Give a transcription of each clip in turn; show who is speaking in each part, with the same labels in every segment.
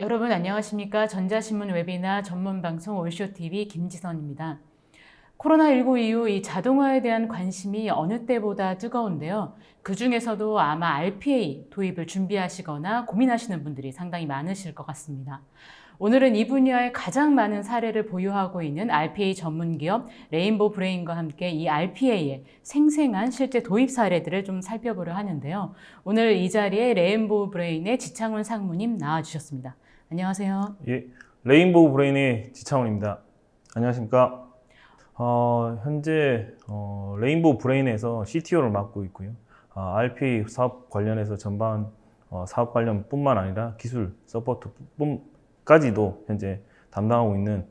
Speaker 1: 여러분 안녕하십니까? 전자신문 웨비나 전문방송 올쇼TV 김지선입니다. 코로나19 이후 이 자동화에 대한 관심이 어느 때보다 뜨거운데요. 그 중에서도 아마 RPA 도입을 준비하시거나 고민하시는 분들이 상당히 많으실 것 같습니다. 오늘은 이 분야에 가장 많은 사례를 보유하고 있는 RPA 전문 기업 레인보우 브레인과 함께 이 RPA의 생생한 실제 도입 사례들을 좀 살펴보려 하는데요. 오늘 이 자리에 레인보우 브레인의 지창훈 상무님 나와주셨습니다. 안녕하세요.
Speaker 2: 예, 레인보우 브레인의 지창훈입니다. 안녕하십니까? 현재 레인보우 브레인에서 CTO를 맡고 있고요. RPA 사업 관련해서 전반 사업 관련뿐만 아니라 기술 서포트까지도 현재 담당하고 있는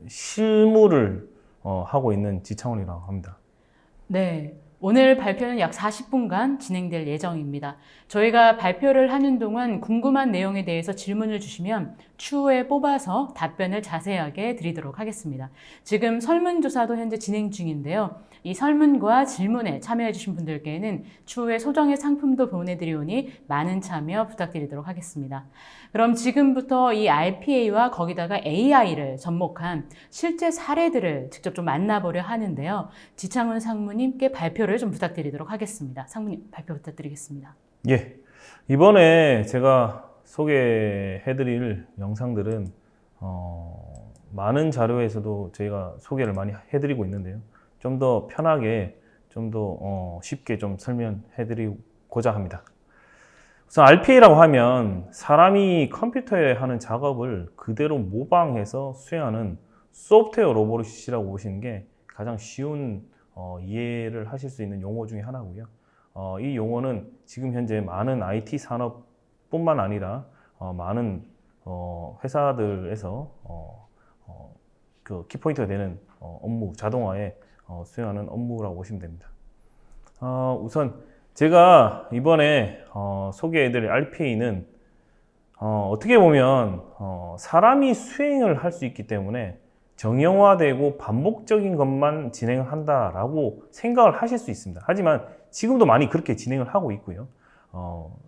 Speaker 2: 실무를 하고 있는 지창훈이라고 합니다.
Speaker 1: 네. 오늘 발표는 약 40분간 진행될 예정입니다. 저희가 발표를 하는 동안 궁금한 내용에 대해서 질문을 주시면 추후에 뽑아서 답변을 자세하게 드리도록 하겠습니다. 지금 설문조사도 현재 진행 중인데요. 이 설문과 질문에 참여해주신 분들께는 추후에 소정의 상품도 보내드리오니 많은 참여 부탁드리도록 하겠습니다. 그럼 지금부터 이 RPA와 거기다가 AI를 접목한 실제 사례들을 직접 좀 만나보려 하는데요. 지창훈 상무님께 발표를 좀 부탁드리도록 하겠습니다. 상무님 발표 부탁드리겠습니다.
Speaker 2: 예, 이번에 제가 소개해드릴 영상들은 많은 자료에서도 저희가 소개를 많이 해드리고 있는데요. 좀 더 편하게, 좀 더 쉽게 좀 설명해드리고자 합니다. 우선 RPA라고 하면 사람이 컴퓨터에 하는 작업을 그대로 모방해서 수행하는 소프트웨어 로봇이라고 보시는 게 가장 쉬운 이해를 하실 수 있는 용어 중에 하나고요. 이 용어는 지금 현재 많은 IT 산업뿐만 아니라 많은 회사들에서 그 키포인트가 되는 업무, 자동화에 수행하는 업무라고 보시면 됩니다. 우선 제가 이번에 소개해드릴 RPA는 어떻게 보면 사람이 수행을 할 수 있기 때문에 정형화되고 반복적인 것만 진행을 한다라고 생각을 하실 수 있습니다. 하지만 지금도 많이 그렇게 진행을 하고 있고요.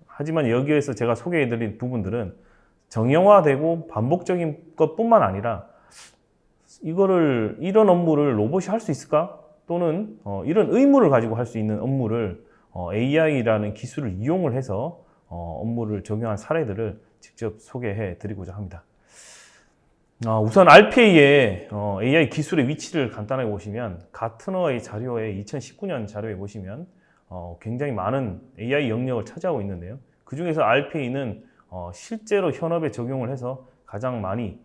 Speaker 2: 하지만 여기에서 제가 소개해드릴 부분들은 정형화되고 반복적인 것뿐만 아니라 이런 업무를 로봇이 할 수 있을까? 또는 이런 의무를 가지고 할 수 있는 업무를 AI라는 기술을 이용을 해서 업무를 적용한 사례들을 직접 소개해 드리고자 합니다. 우선 RPA의 AI 기술의 위치를 간단하게 보시면 가트너의 자료에 2019년 자료에 보시면 굉장히 많은 AI 영역을 차지하고 있는데요. 그 중에서 RPA는 실제로 현업에 적용을 해서 가장 많이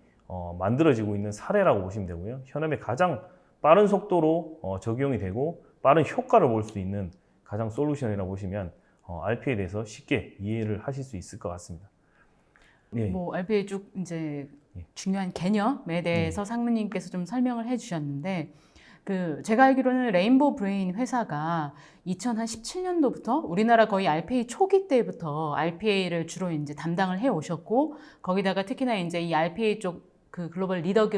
Speaker 2: 만들어지고 있는 사례라고 보시면 되고요. 현업에 가장 빠른 속도로 적용이 되고 빠른 효과를 볼 수 있는 가장 솔루션이라고 보시면 RPA에 대해서 쉽게 이해를 하실 수 있을 것 같습니다.
Speaker 1: 예. 뭐 RPA 쭉 이제 중요한 개념에 대해서 상무님께서 좀 설명을 해주셨는데, 제가 알기로는 레인보우 브레인 회사가 2017년도부터 우리나라 거의 RPA 초기 때부터 RPA를 주로 이제 담당을 해 오셨고, 거기다가 특히나 이제 이 RPA 쪽 그 글로벌 리더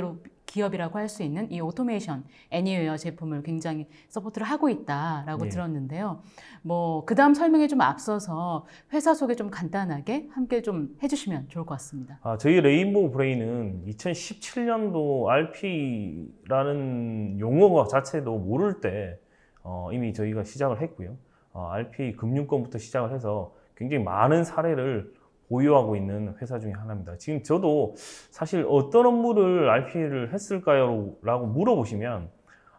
Speaker 1: 기업이라고 할 수 있는 이 오토메이션 애니웨어 제품을 굉장히 서포트를 하고 있다라고 들었는데요. 뭐 그다음 설명에 좀 앞서서 회사 소개 좀 간단하게 함께 좀 해주시면 좋을 것 같습니다.
Speaker 2: 저희 레인보우 브레인은 2017년도 RPA라는 용어 자체도 모를 때 이미 저희가 시작을 했고요. RPA 금융권부터 시작을 해서 굉장히 많은 사례를 보유하고 있는 회사 중에 하나입니다. 지금 저도 사실 어떤 업무를 RPA를 했을까요? 라고 물어보시면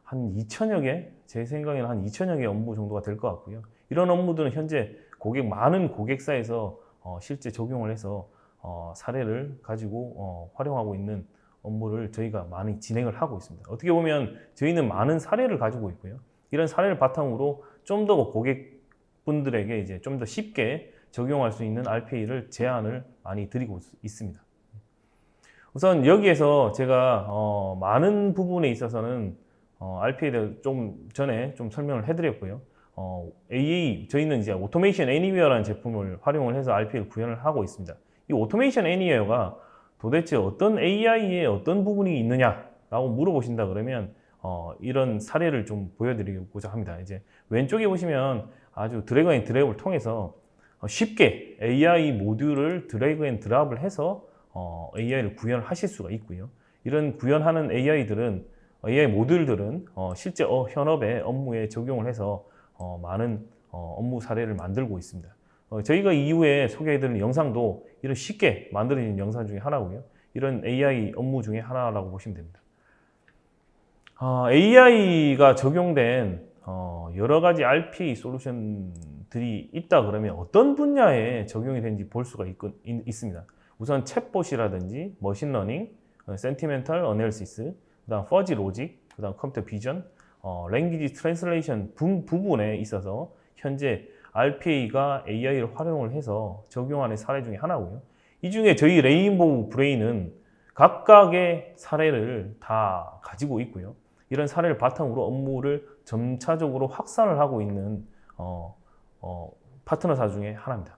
Speaker 2: 한 2천여 개, 제 생각에는 한 2천여 개 업무 정도가 될 것 같고요. 이런 업무들은 현재 많은 고객사에서 실제 적용을 해서 사례를 가지고 활용하고 있는 업무를 저희가 많이 진행을 하고 있습니다. 어떻게 보면 저희는 많은 사례를 가지고 있고요. 이런 사례를 바탕으로 좀 더 고객분들에게 이제 좀 더 쉽게 적용할 수 있는 RPA를 제안을 많이 드리고 있습니다. 우선 여기에서 제가 많은 부분에 있어서는 RPA에 대해 좀 전에 좀 설명을 해드렸고요. 저희는 이제 오토메이션 애니웨어라는 제품을 활용을 해서 RPA를 구현을 하고 있습니다. 이 오토메이션 애니웨어가 도대체 어떤 AI의 어떤 부분이 있느냐라고 물어보신다 그러면 이런 사례를 좀 보여드리고자 합니다. 이제 왼쪽에 보시면 아주 드래그 앤 드롭을 통해서 쉽게 AI 모듈을 드래그 앤 드랍을 해서 AI를 구현하실 수가 있고요. 이런 구현하는 AI 모듈들은 실제 현업의 업무에 적용을 해서 많은 업무 사례를 만들고 있습니다. 저희가 이후에 소개해드리는 영상도 이런 쉽게 만들어진 영상 중에 하나고요. 이런 AI 업무 중에 하나라고 보시면 됩니다. AI가 적용된 여러 가지 RPA 솔루션들이 있다 그러면 어떤 분야에 적용이 되는지 볼 수가 있습니다. 우선 챗봇이라든지 머신러닝, 센티멘탈 어널리시스, 그다음 퍼지 로직, 그다음 컴퓨터 비전, 랭귀지 트랜슬레이션 부분에 있어서 현재 RPA가 AI를 활용을 해서 적용하는 사례 중에 하나고요. 이 중에 저희 레인보우 브레인은 각각의 사례를 다 가지고 있고요. 이런 사례를 바탕으로 업무를 점차적으로 확산을 하고 있는 파트너사 중에 하나입니다.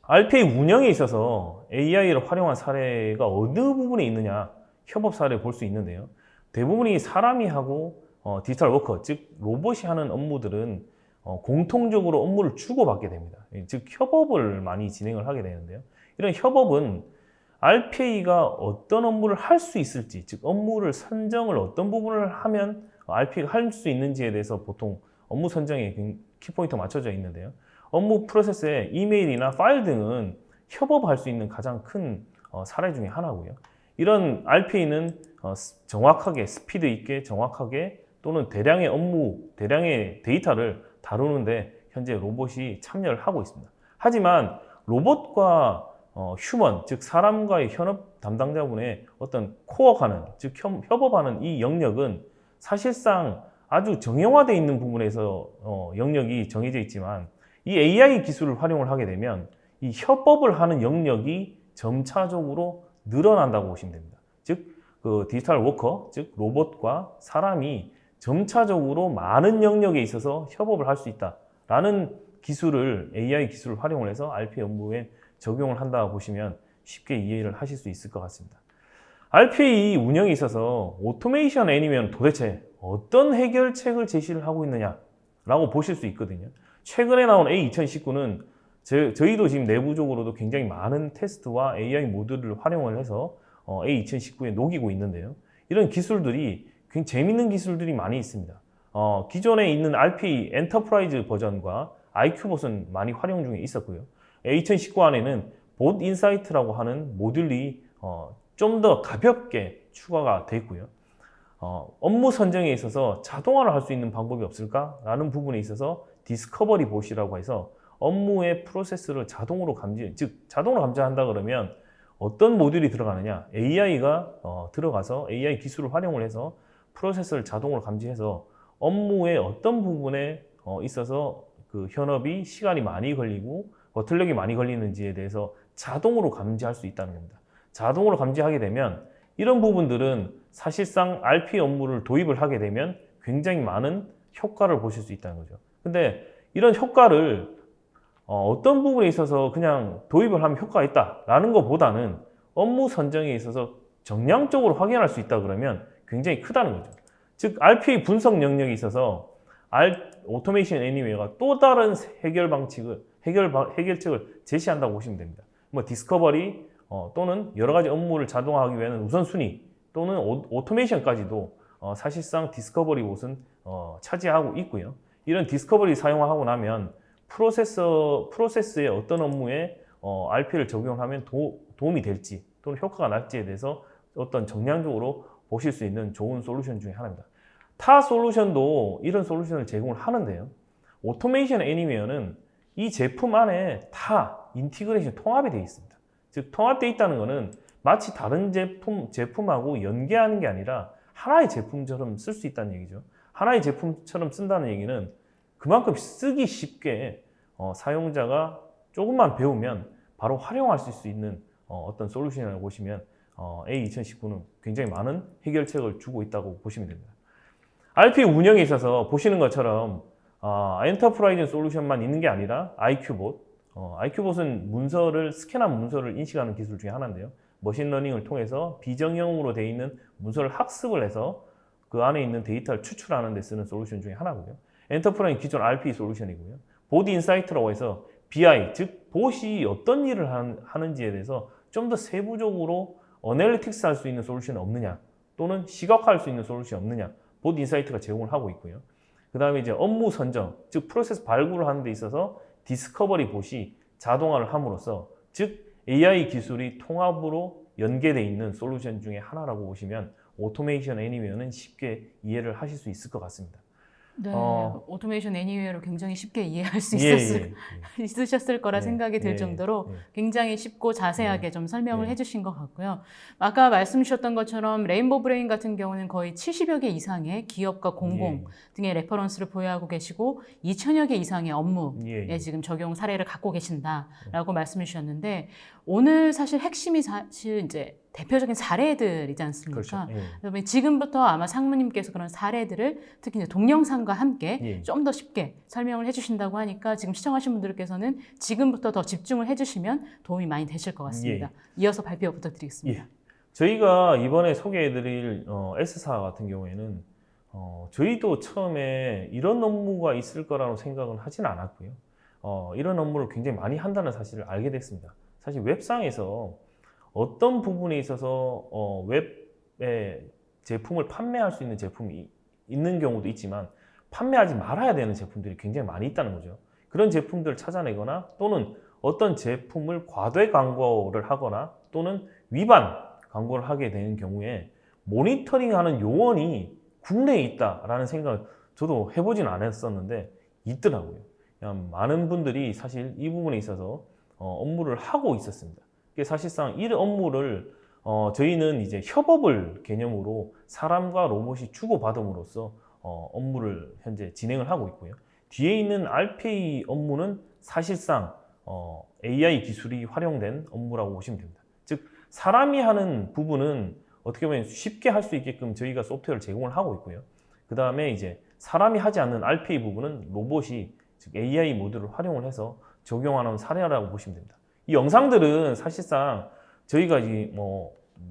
Speaker 2: RPA 운영에 있어서 AI를 활용한 사례가 어느 부분에 있느냐, 협업 사례를 볼 수 있는데요. 대부분이 사람이 하고 디지털 워커, 즉 로봇이 하는 업무들은 공통적으로 업무를 주고받게 됩니다. 즉 협업을 많이 진행을 하게 되는데요. 이런 협업은 RPA가 어떤 업무를 할 수 있을지, 즉 업무를 선정을 어떤 부분을 하면 RPA가 할 수 있는지에 대해서 보통 업무 선정에 키포인트가 맞춰져 있는데요. 업무 프로세스에 이메일이나 파일 등은 협업할 수 있는 가장 큰 사례 중에 하나고요. 이런 RPA는 정확하게, 스피드 있게 정확하게 또는 대량의 데이터를 다루는데 현재 로봇이 참여를 하고 있습니다. 하지만 로봇과 휴먼, 즉 사람과의 현업 담당자분의 어떤 코어하는, 즉 협업하는 이 영역은 사실상 아주 정형화되어 있는 부분에서 영역이 정해져 있지만 이 AI 기술을 활용을 하게 되면 이 협업을 하는 영역이 점차적으로 늘어난다고 보시면 됩니다. 즉, 그 디지털 워커, 즉 로봇과 사람이 점차적으로 많은 영역에 있어서 협업을 할 수 있다라는 기술을 AI 기술을 활용을 해서 RPA 업무에 적용을 한다고 보시면 쉽게 이해를 하실 수 있을 것 같습니다. RPA 운영에 있어서 오토메이션 애니면 도대체 어떤 해결책을 제시를 하고 있느냐라고 보실 수 있거든요. 최근에 나온 A2019는 저희도 지금 내부적으로도 굉장히 많은 테스트와 AI 모듈을 활용을 해서 A2019에 녹이고 있는데요. 이런 기술들이 굉장히 재밌는 기술들이 많이 있습니다. 기존에 있는 RPA 엔터프라이즈 버전과 IQ봇은 많이 활용 중에 있었고요. A2019 안에는 봇 인사이트라고 하는 모듈이 좀 더 가볍게 추가가 됐고요. 업무 선정에 있어서 자동화를 할 수 있는 방법이 없을까라는 부분에 있어서 디스커버리 봇이라고 해서 업무의 프로세스를 자동으로 감지한다 그러면 어떤 모듈이 들어가느냐, AI가 들어가서 AI 기술을 활용을 해서 프로세스를 자동으로 감지해서 업무의 어떤 부분에 있어서 그 현업이 시간이 많이 걸리고 버틀력이 많이 걸리는지에 대해서 자동으로 감지할 수 있다는 겁니다. 자동으로 감지하게 되면 이런 부분들은 사실상 RPA 업무를 도입을 하게 되면 굉장히 많은 효과를 보실 수 있다는 거죠. 근데 이런 효과를 어떤 부분에 있어서 그냥 도입을 하면 효과가 있다라는 것보다는 업무 선정에 있어서 정량적으로 확인할 수 있다 그러면 굉장히 크다는 거죠. 즉 RPA 분석 영역에 있어서 오토메이션 애니웨어가 또 다른 해결책을 제시한다고 보시면 됩니다. 뭐 디스커버리 또는 여러 가지 업무를 자동화하기 위한 우선순위 또는 오토메이션까지도 사실상 디스커버리 봇은 차지하고 있고요. 이런 디스커버리 사용하고 나면 프로세스의 어떤 업무에 RPA를 적용하면 도움이 될지 또는 효과가 날지에 대해서 어떤 정량적으로 보실 수 있는 좋은 솔루션 중에 하나입니다. 타 솔루션도 이런 솔루션을 제공을 하는데요. 오토메이션 애니웨어는 이 제품 안에 다 인티그레이션 통합이 되어 있습니다. 즉 통합되어 있다는 것은 마치 다른 제품하고 연계하는 게 아니라 하나의 제품처럼 쓸 수 있다는 얘기죠. 하나의 제품처럼 쓴다는 얘기는 그만큼 쓰기 쉽게 사용자가 조금만 배우면 바로 활용할 수 있는 어떤 솔루션이라고 보시면 A2019는 굉장히 많은 해결책을 주고 있다고 보시면 됩니다. RPA 운영에 있어서 보시는 것처럼 엔터프라이즈 솔루션만 있는 게 아니라 IQ봇, IQ봇은 스캔한 문서를 인식하는 기술 중에 하나인데요. 머신러닝을 통해서 비정형으로 되어 있는 문서를 학습을 해서 그 안에 있는 데이터를 추출하는 데 쓰는 솔루션 중에 하나고요. 엔터프라이즈 기존 RPA 솔루션이고요. 보드 인사이트라고 해서 BI, 즉 봇이 어떤 일을 하는지에 대해서 좀 더 세부적으로 어널리틱스 할 수 있는 솔루션이 없느냐, 또는 시각화할 수 있는 솔루션이 없느냐, 봇 인사이트가 제공을 하고 있고요. 그 다음에 이제 업무 선정, 즉 프로세스 발굴을 하는 데 있어서 디스커버리 봇이 자동화를 함으로써, 즉 AI 기술이 통합으로 연계되어 있는 솔루션 중에 하나라고 보시면 오토메이션 애니웨어는 쉽게 이해를 하실 수 있을 것 같습니다.
Speaker 1: 네, 오토메이션 애니웨어를 굉장히 쉽게 이해할 수
Speaker 2: 예,
Speaker 1: 있으셨을 거라
Speaker 2: 예,
Speaker 1: 생각이 들
Speaker 2: 예,
Speaker 1: 정도로
Speaker 2: 예.
Speaker 1: 굉장히 쉽고 자세하게 좀 설명을
Speaker 2: 예.
Speaker 1: 해주신 것 같고요. 아까 말씀 주셨던 것처럼 레인보우 브레인 같은 경우는 거의 70여 개 이상의 기업과 공공 등의 레퍼런스를 보유하고 계시고 2천여 개 이상의 업무에 지금 적용 사례를 갖고 계신다라고 말씀을 주셨는데, 오늘 사실 핵심이 사실 이제 대표적인 사례들이지 않습니까?
Speaker 2: 그렇죠.
Speaker 1: 그러면 지금부터 아마 상무님께서 그런 사례들을 특히 이제 동영상과 함께 좀 더 쉽게 설명을 해주신다고 하니까 지금 시청하신 분들께서는 지금부터 더 집중을 해주시면 도움이 많이 되실 것 같습니다. 이어서 발표 부탁드리겠습니다.
Speaker 2: 저희가 이번에 소개해드릴 S사 같은 경우에는 저희도 처음에 이런 업무가 있을 거라고 생각은 하진 않았고요. 이런 업무를 굉장히 많이 한다는 사실을 알게 됐습니다. 사실 웹상에서 어떤 부분에 있어서 웹에 제품을 판매할 수 있는 제품이 있는 경우도 있지만 판매하지 말아야 되는 제품들이 굉장히 많이 있다는 거죠. 그런 제품들을 찾아내거나 또는 어떤 제품을 과대 광고를 하거나 또는 위반 광고를 하게 되는 경우에 모니터링하는 요원이 국내에 있다라는 생각을 저도 해보진 않았었는데 있더라고요. 많은 분들이 사실 이 부분에 있어서 업무를 하고 있었습니다. 사실상 이 업무를 저희는 이제 협업을 개념으로 사람과 로봇이 주고받음으로써 업무를 현재 진행을 하고 있고요. 뒤에 있는 RPA 업무는 사실상 AI 기술이 활용된 업무라고 보시면 됩니다. 즉 사람이 하는 부분은 어떻게 보면 쉽게 할 수 있게끔 저희가 소프트웨어를 제공을 하고 있고요. 그 다음에 이제 사람이 하지 않는 RPA 부분은 로봇이 즉 AI 모드를 활용을 해서 적용하는 사례라고 보시면 됩니다. 이 영상들은 사실상 저희가 이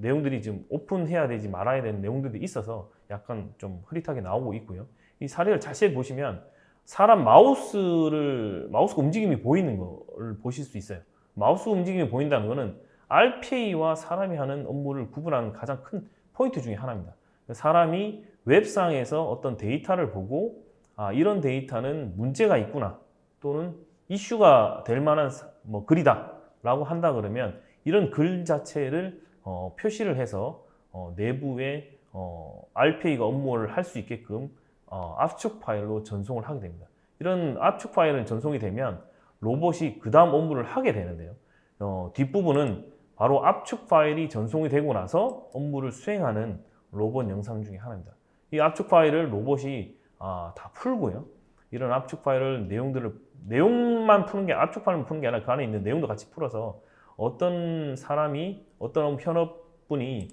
Speaker 2: 내용들이 좀 오픈해야 되지 말아야 되는 내용들이 있어서 약간 좀 흐릿하게 나오고 있고요. 이 사례를 자세히 보시면 사람 마우스가 움직임이 보이는 걸 보실 수 있어요. 마우스 움직임이 보인다는 것은 RPA와 사람이 하는 업무를 구분하는 가장 큰 포인트 중에 하나입니다. 사람이 웹상에서 어떤 데이터를 보고 이런 데이터는 문제가 있구나 또는 이슈가 될 만한 글이다 라고 한다 그러면 이런 글 자체를 표시를 해서 내부에 RPA가 업무를 할 수 있게끔 압축 파일로 전송을 하게 됩니다. 이런 압축 파일은 전송이 되면 로봇이 그 다음 업무를 하게 되는데요. 뒷부분은 바로 압축 파일이 전송이 되고 나서 업무를 수행하는 로봇 영상 중에 하나입니다. 이 압축 파일을 로봇이 다 풀고요. 이런 압축 파일을 내용만 푸는 게 압축 파일만 푸는 게 아니라 그 안에 있는 내용도 같이 풀어서 어떤 사람이 어떤 현업분이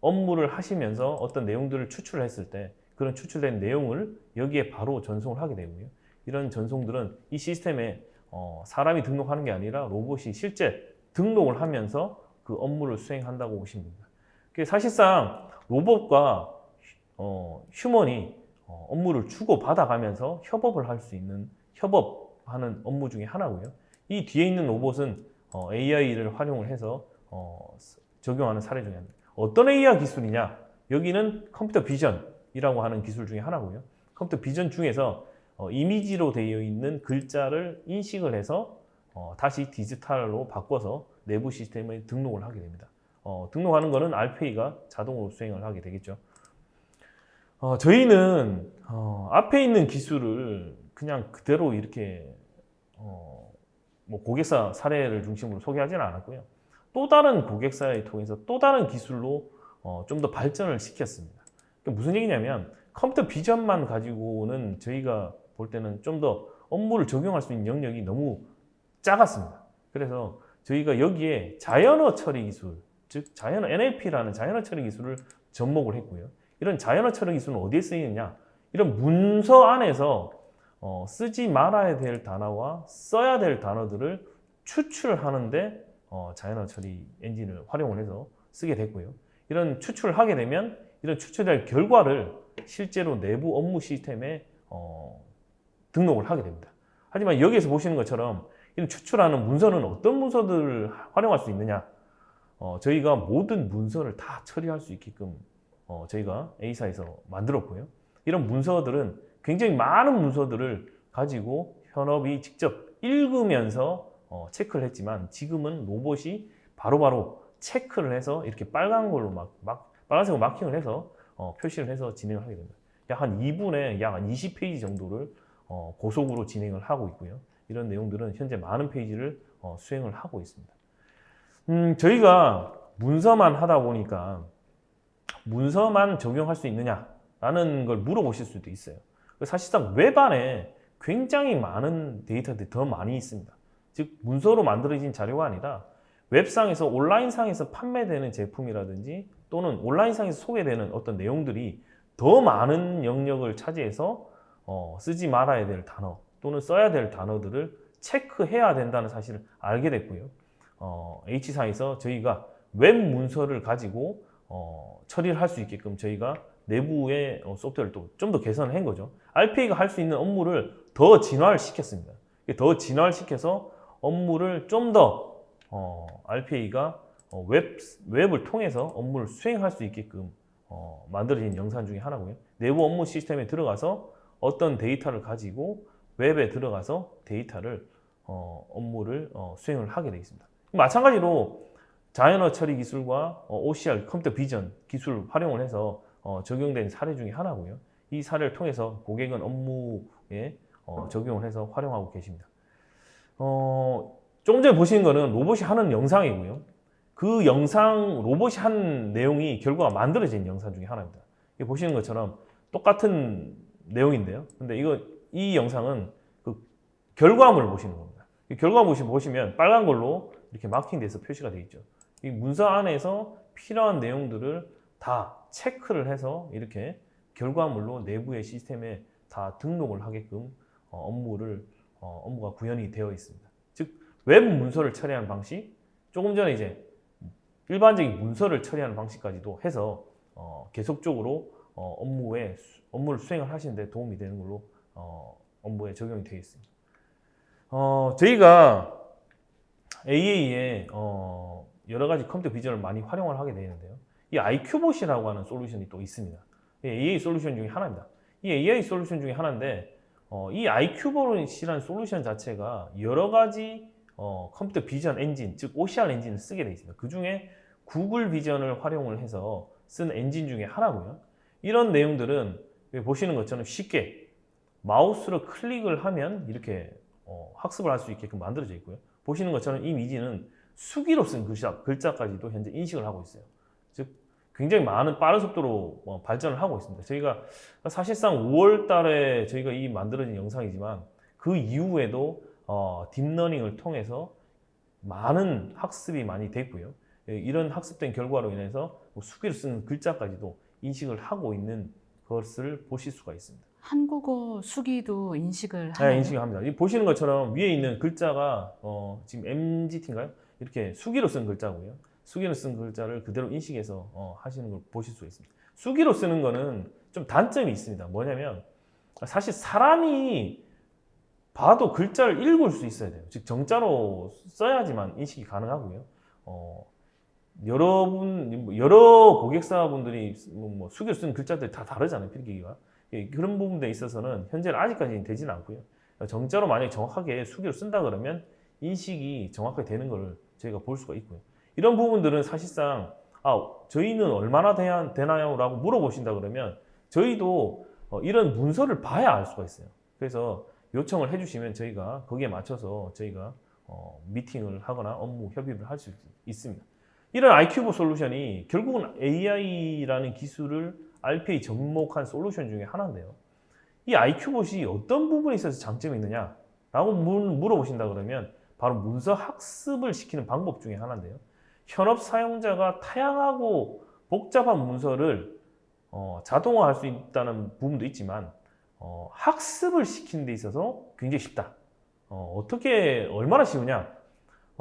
Speaker 2: 업무를 하시면서 어떤 내용들을 추출을 했을 때 그런 추출된 내용을 여기에 바로 전송을 하게 되고요. 이런 전송들은 이 시스템에 사람이 등록하는 게 아니라 로봇이 실제 등록을 하면서 그 업무를 수행한다고 보시면 됩니다. 사실상 로봇과 휴먼이 업무를 주고받아가면서 협업을 할 수 있는 협업하는 업무 중에 하나고요. 이 뒤에 있는 로봇은 AI를 활용을 해서 적용하는 사례 중에 하나입니다. 어떤 AI 기술이냐? 여기는 컴퓨터 비전이라고 하는 기술 중에 하나고요. 컴퓨터 비전 중에서 이미지로 되어 있는 글자를 인식을 해서 다시 디지털로 바꿔서 내부 시스템에 등록을 하게 됩니다. 등록하는 것은 RPA가 자동으로 수행을 하게 되겠죠. 저희는 앞에 있는 기술을 그냥 그대로 이렇게 고객사 사례를 중심으로 소개하지는 않았고요. 또 다른 고객사에 통해서 또 다른 기술로 좀 더 발전을 시켰습니다. 무슨 얘기냐면 컴퓨터 비전만 가지고는 저희가 볼 때는 좀 더 업무를 적용할 수 있는 영역이 너무 작았습니다. 그래서 저희가 여기에 자연어 처리 기술, 즉 NLP라는 자연어 처리 기술을 접목을 했고요. 이런 자연어 처리 기술은 어디에 쓰이느냐? 이런 문서 안에서 쓰지 말아야 될 단어와 써야 될 단어들을 추출하는데 자연어 처리 엔진을 활용을 해서 쓰게 됐고요. 이런 추출을 하게 되면 이런 추출될 결과를 실제로 내부 업무 시스템에 등록을 하게 됩니다. 하지만 여기에서 보시는 것처럼 이런 추출하는 문서는 어떤 문서들을 활용할 수 있느냐? 저희가 모든 문서를 다 처리할 수 있게끔 저희가 A사에서 만들었고요. 이런 문서들은 굉장히 많은 문서들을 가지고 현업이 직접 읽으면서 체크를 했지만 지금은 로봇이 바로바로 체크를 해서 이렇게 빨간 걸로 빨간색으로 마킹을 해서 표시를 해서 진행을 하게 됩니다. 약 한 2분에 약 한 20페이지 정도를 고속으로 진행을 하고 있고요. 이런 내용들은 현재 많은 페이지를 수행을 하고 있습니다. 저희가 문서만 하다 보니까 문서만 적용할 수 있느냐라는 걸 물어보실 수도 있어요. 사실상 웹 안에 굉장히 많은 데이터들이 더 많이 있습니다. 즉 문서로 만들어진 자료가 아니라 웹상에서 온라인상에서 판매되는 제품이라든지 또는 온라인상에서 소개되는 어떤 내용들이 더 많은 영역을 차지해서 쓰지 말아야 될 단어 또는 써야 될 단어들을 체크해야 된다는 사실을 알게 됐고요. H사에서 저희가 웹 문서를 가지고 처리를 할 수 있게끔 저희가 내부의 소프트웨어를 또 좀 더 개선을 한 거죠. RPA가 할 수 있는 업무를 더 진화를 시켰습니다. 더 진화를 시켜서 업무를 좀 더 RPA가 웹을 통해서 업무를 수행할 수 있게끔 만들어진 영상 중에 하나고요. 내부 업무 시스템에 들어가서 어떤 데이터를 가지고 웹에 들어가서 데이터를 업무를 수행을 하게 되어 있습니다. 마찬가지로 자연어 처리 기술과 OCR 컴퓨터 비전 기술을 활용을 해서 적용된 사례 중에 하나고요. 이 사례를 통해서 고객은 업무에 적용을 해서 활용하고 계십니다. 조금 전에 보시는 거는 로봇이 하는 영상이고요. 그 영상 로봇이 한 내용이 결과가 만들어진 영상 중에 하나입니다. 보시는 것처럼 똑같은 내용인데요. 근데 이 영상은 그 결과물을 보시는 겁니다. 이 결과물 보시면 빨간 걸로 이렇게 마킹돼서 표시가 되어 있죠. 이 문서 안에서 필요한 내용들을 다 체크를 해서 이렇게 결과물로 내부의 시스템에 다 등록을 하게끔 업무가 구현이 되어 있습니다. 즉 웹 문서를 처리하는 방식, 조금 전에 이제 일반적인 문서를 처리하는 방식까지도 해서 계속적으로 업무를 수행을 하시는 데 도움이 되는 걸로 업무에 적용이 되어 있습니다. 저희가 AA에 여러 가지 컴퓨터 비전을 많이 활용을 하게 되는데요. 이 IQ봇이라고 하는 솔루션이 또 있습니다. 이 AA 솔루션 중에 하나입니다. 이 AI 솔루션 중에 하나인데 이 IQ봇이라는 솔루션 자체가 여러 가지 컴퓨터 비전 엔진, 즉 OCR 엔진을 쓰게 되어 있습니다. 그 중에 구글 비전을 활용을 해서 쓴 엔진 중에 하나고요. 이런 내용들은 보시는 것처럼 쉽게 마우스로 클릭을 하면 이렇게 학습을 할 수 있게끔 만들어져 있고요. 보시는 것처럼 이 이미지는 수기로 쓴 글자까지도 현재 인식을 하고 있어요. 즉 굉장히 많은 빠른 속도로 발전을 하고 있습니다. 저희가 사실상 5월 달에 저희가 이 만들어진 영상이지만 그 이후에도 딥러닝을 통해서 많은 학습이 많이 됐고요. 이런 학습된 결과로 인해서 수기로 쓰는 글자까지도 인식을 하고 있는 것을 보실 수가 있습니다.
Speaker 1: 한국어 수기도 인식을 하나요?
Speaker 2: 네, 인식을 합니다. 보시는 것처럼 위에 있는 글자가 지금 MGT인가요? 이렇게 수기로 쓴 글자고요. 수기로 쓴 글자를 그대로 인식해서 하시는 걸 보실 수가 있습니다. 수기로 쓰는 거는 좀 단점이 있습니다. 뭐냐면 사실 사람이 봐도 글자를 읽을 수 있어야 돼요. 즉 정자로 써야지만 인식이 가능하고요. 여러 고객사분들이 수기로 쓰는 글자들이 다 다르잖아요. 필기가. 그런 부분에 있어서는 현재는 아직까지는 되지는 않고요. 정자로 만약에 정확하게 수기로 쓴다 그러면 인식이 정확하게 되는 걸 저희가 볼 수가 있고요. 이런 부분들은 사실상 저희는 얼마나 되나요? 라고 물어보신다 그러면 저희도 이런 문서를 봐야 알 수가 있어요. 그래서 요청을 해주시면 저희가 거기에 맞춰서 저희가 미팅을 하거나 업무 협의를 할 수 있습니다. 이런 IQ봇 솔루션이 결국은 AI라는 기술을 RPA 접목한 솔루션 중에 하나인데요. 이 IQ봇이 어떤 부분에 있어서 장점이 있느냐라고 물어보신다 그러면 바로 문서 학습을 시키는 방법 중에 하나인데요. 현업 사용자가 다양하고 복잡한 문서를 자동화할 수 있다는 부분도 있지만 학습을 시키는 데 있어서 굉장히 쉽다. 얼마나 쉬우냐?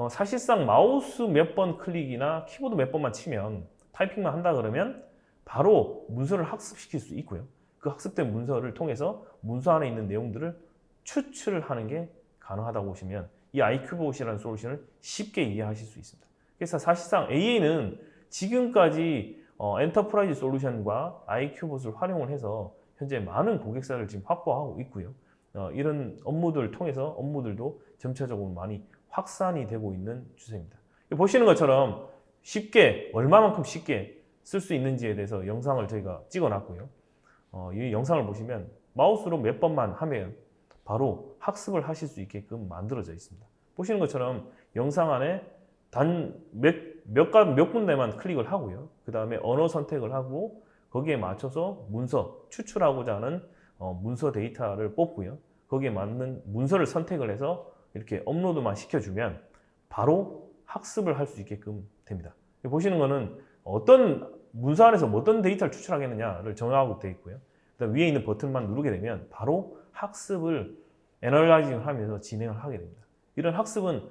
Speaker 2: 사실상 마우스 몇 번 클릭이나 키보드 몇 번만 치면 타이핑만 한다 그러면 바로 문서를 학습시킬 수 있고요. 그 학습된 문서를 통해서 문서 안에 있는 내용들을 추출을 하는 게 가능하다고 보시면 이 IQ봇이라는 솔루션을 쉽게 이해하실 수 있습니다. 그래서 사실상 AA는 지금까지 엔터프라이즈 솔루션과 IQ봇을 활용을 해서 현재 많은 고객사를 지금 확보하고 있고요. 이런 업무들을 통해서 업무들도 점차적으로 많이 확산이 되고 있는 추세입니다. 보시는 것처럼 쉽게, 얼마만큼 쉽게 쓸 수 있는지에 대해서 영상을 저희가 찍어놨고요. 이 영상을 보시면 마우스로 몇 번만 하면 바로 학습을 하실 수 있게끔 만들어져 있습니다. 보시는 것처럼 영상 안에 단 몇 군데만 클릭을 하고요. 그 다음에 언어 선택을 하고 거기에 맞춰서 문서, 추출하고자 하는 문서 데이터를 뽑고요. 거기에 맞는 문서를 선택을 해서 이렇게 업로드만 시켜주면 바로 학습을 할 수 있게끔 됩니다. 보시는 거는 어떤 문서 안에서 어떤 데이터를 추출하겠느냐를 정하고 되어 있고요. 그다음 위에 있는 버튼만 누르게 되면 바로 학습을 애널라이징을 하면서 진행을 하게 됩니다. 이런 학습은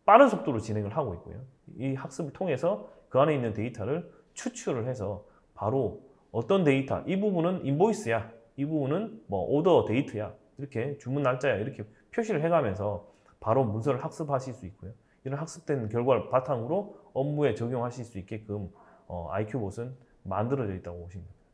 Speaker 2: 빠른 속도로 진행을 하고 있고요. 이 학습을 통해서 그 안에 있는 데이터를 추출을 해서 바로 어떤 데이터, 이 부분은 인보이스야, 이 부분은 뭐 오더 데이트야, 이렇게 주문 날짜야, 이렇게 표시를 해가면서 바로 문서를 학습하실 수 있고요. 이런 학습된 결과를 바탕으로 업무에 적용하실 수 있게끔 IQ봇은 만들어져 있다고 보시면 됩니다.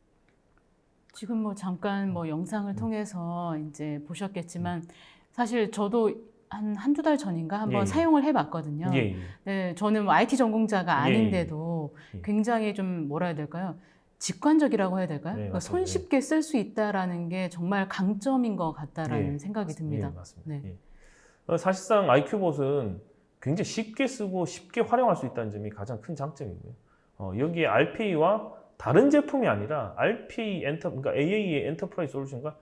Speaker 1: 지금 뭐 잠깐 뭐 영상을 통해서 이제 보셨겠지만 사실 저도 한두 달 전인가 한번
Speaker 2: 예.
Speaker 1: 사용을 해봤거든요.
Speaker 2: 예.
Speaker 1: 네, 저는 뭐 IT 전공자가
Speaker 2: 예.
Speaker 1: 아닌데도
Speaker 2: 예.
Speaker 1: 굉장히 좀 뭐라 해야 될까요? 직관적이라고 해야 될까요?
Speaker 2: 네,
Speaker 1: 그러니까
Speaker 2: 맞습니다.
Speaker 1: 손쉽게 쓸 수 있다라는 게 정말 강점인 것 같다라는
Speaker 2: 예.
Speaker 1: 생각이 듭니다.
Speaker 2: 예, 맞습니다.
Speaker 1: 네.
Speaker 2: 예. 사실상 IQ봇은 굉장히 쉽게 쓰고 쉽게 활용할 수 있다는 점이 가장 큰 장점이고요. 여기에 RPA와 다른 제품이 아니라 그러니까 AA의 엔터프라이즈 솔루션과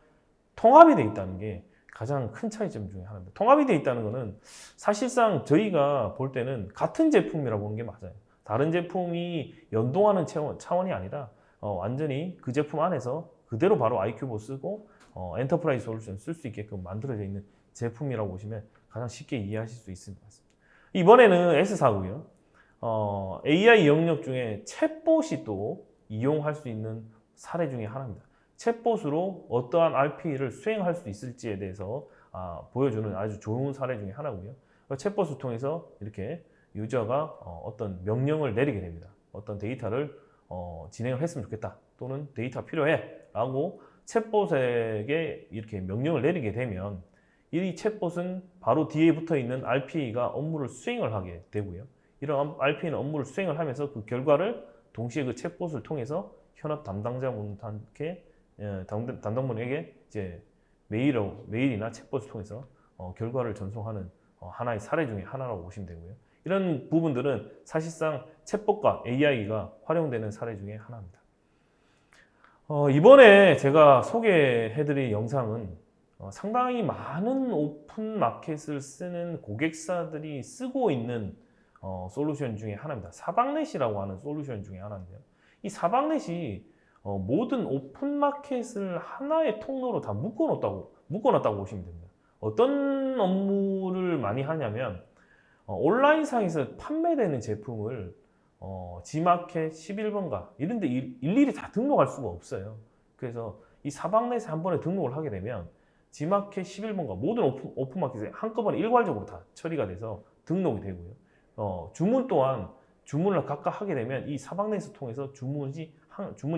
Speaker 2: 통합이 되어 있다는 게 가장 큰 차이점 중에 하나입니다. 통합이 되어 있다는 것은 사실상 저희가 볼 때는 같은 제품이라고 보는 게 맞아요. 다른 제품이 연동하는 차원이 아니라 완전히 그 제품 안에서 그대로 바로 IQ봇 쓰고 엔터프라이즈 솔루션 쓸 수 있게끔 만들어져 있는 제품이라고 보시면 가장 쉽게 이해하실 수 있을 것 같습니다. 이번에는 S사고요. AI 영역 중에 챗봇이 또 이용할 수 있는 사례 중에 하나입니다. 챗봇으로 어떠한 RPA를 수행할 수 있을지에 대해서 보여주는 아주 좋은 사례 중에 하나고요. 챗봇을 통해서 이렇게 유저가 어떤 명령을 내리게 됩니다. 어떤 데이터를 진행을 했으면 좋겠다, 또는 데이터 필요해 라고 챗봇에게 이렇게 명령을 내리게 되면 이 챗봇은 바로 뒤에 붙어 있는 RPA가 업무를 수행을 하게 되고요. 이런 RPA는 업무를 수행을 하면서 그 결과를 동시에 그 챗봇을 통해서 현업 담당분에게 이제 메일이나 챗봇을 통해서 결과를 전송하는 하나의 사례 중에 하나라고 보시면 되고요. 이런 부분들은 사실상 챗봇과 AI가 활용되는 사례 중에 하나입니다. 이번에 제가 소개해드릴 영상은 상당히 많은 오픈 마켓을 쓰는 고객사들이 쓰고 있는 솔루션 중에 하나입니다. 사방넷이라고 하는 솔루션 중에 하나인데요. 이 사방넷이 모든 오픈 마켓을 하나의 통로로 다 묶어놨다고 보시면 됩니다. 어떤 업무를 많이 하냐면 온라인상에서 판매되는 제품을 G마켓 11번가 이런 데 일일이 다 등록할 수가 없어요. 그래서 이 사방넷에 한 번에 등록을 하게 되면 G마켓 11번가 모든 오픈마켓에 한꺼번에 일괄적으로 다 처리가 돼서 등록이 되고요. 주문 또한 주문을 각각 하게 되면 이 사방넷을 통해서 주문이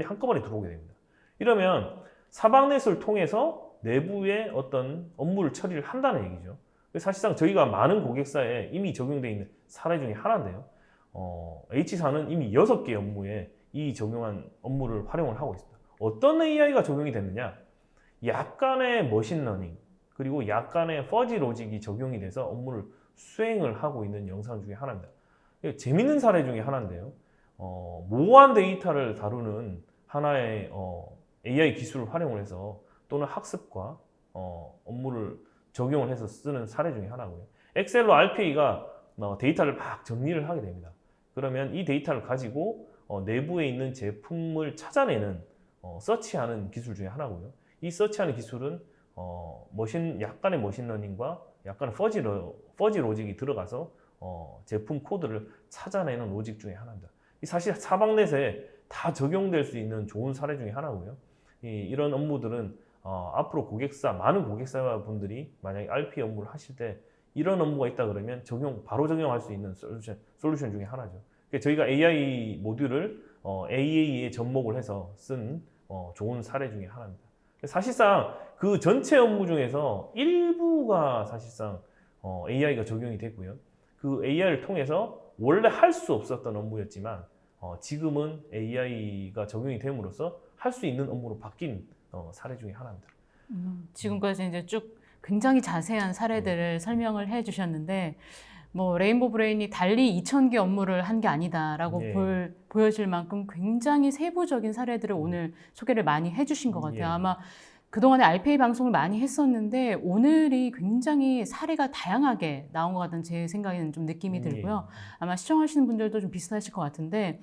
Speaker 2: 한꺼번에 들어오게 됩니다. 이러면 사방넷을 통해서 내부의 어떤 업무를 처리를 한다는 얘기죠. 사실상 저희가 많은 고객사에 이미 적용되어 있는 사례 중에 하나인데요. H사는 이미 6개 업무에 이 적용한 업무를 활용을 하고 있습니다. 어떤 AI가 적용이 됐느냐? 약간의 머신러닝 그리고 약간의 퍼지 로직이 적용이 돼서 업무를 수행을 하고 있는 영상 중에 하나입니다. 재밌는 사례 중에 하나인데요. 모호한 데이터를 다루는 하나의 AI 기술을 활용을 해서 또는 학습과 업무를 적용을 해서 쓰는 사례 중에 하나고요. 엑셀로 RPA가 데이터를 막 정리를 하게 됩니다. 그러면 이 데이터를 가지고 내부에 있는 제품을 찾아내는 서치하는 기술 중에 하나고요. 이 서치하는 기술은 약간의 머신러닝과 약간의 퍼지 로직이 들어가서 제품 코드를 찾아내는 로직 중에 하나입니다. 사실 사방넷에 다 적용될 수 있는 좋은 사례 중에 하나고요. 이런 업무들은 앞으로 많은 고객사분들이 만약에 RPA 업무를 하실 때 이런 업무가 있다 그러면 바로 적용할 수 있는 솔루션 중에 하나죠. 그러니까 저희가 AI 모듈을 AA에 접목을 해서 쓴 좋은 사례 중에 하나입니다. 사실상 그 전체 업무 중에서 일부가 사실상 AI가 적용이 됐고요. 그 AI를 통해서 원래 할 수 없었던 업무였지만 지금은 AI가 적용이 됨으로써 할 수 있는 업무로 바뀐 사례 중에 하나입니다.
Speaker 1: 지금까지 이제 쭉 굉장히 자세한 사례들을 설명을 해주셨는데, 뭐 레인보우 브레인이 달리 2,000개 업무를 한 게 아니다라고 보여질 만큼 굉장히 세부적인 사례들을 오늘 소개를 많이 해주신 것 같아요. 아마 그동안에 RPA 방송을 많이 했었는데 오늘이 굉장히 사례가 다양하게 나온 것 같다는 제 생각에는 좀 느낌이 들고요. 아마 시청하시는 분들도 좀 비슷하실 것 같은데,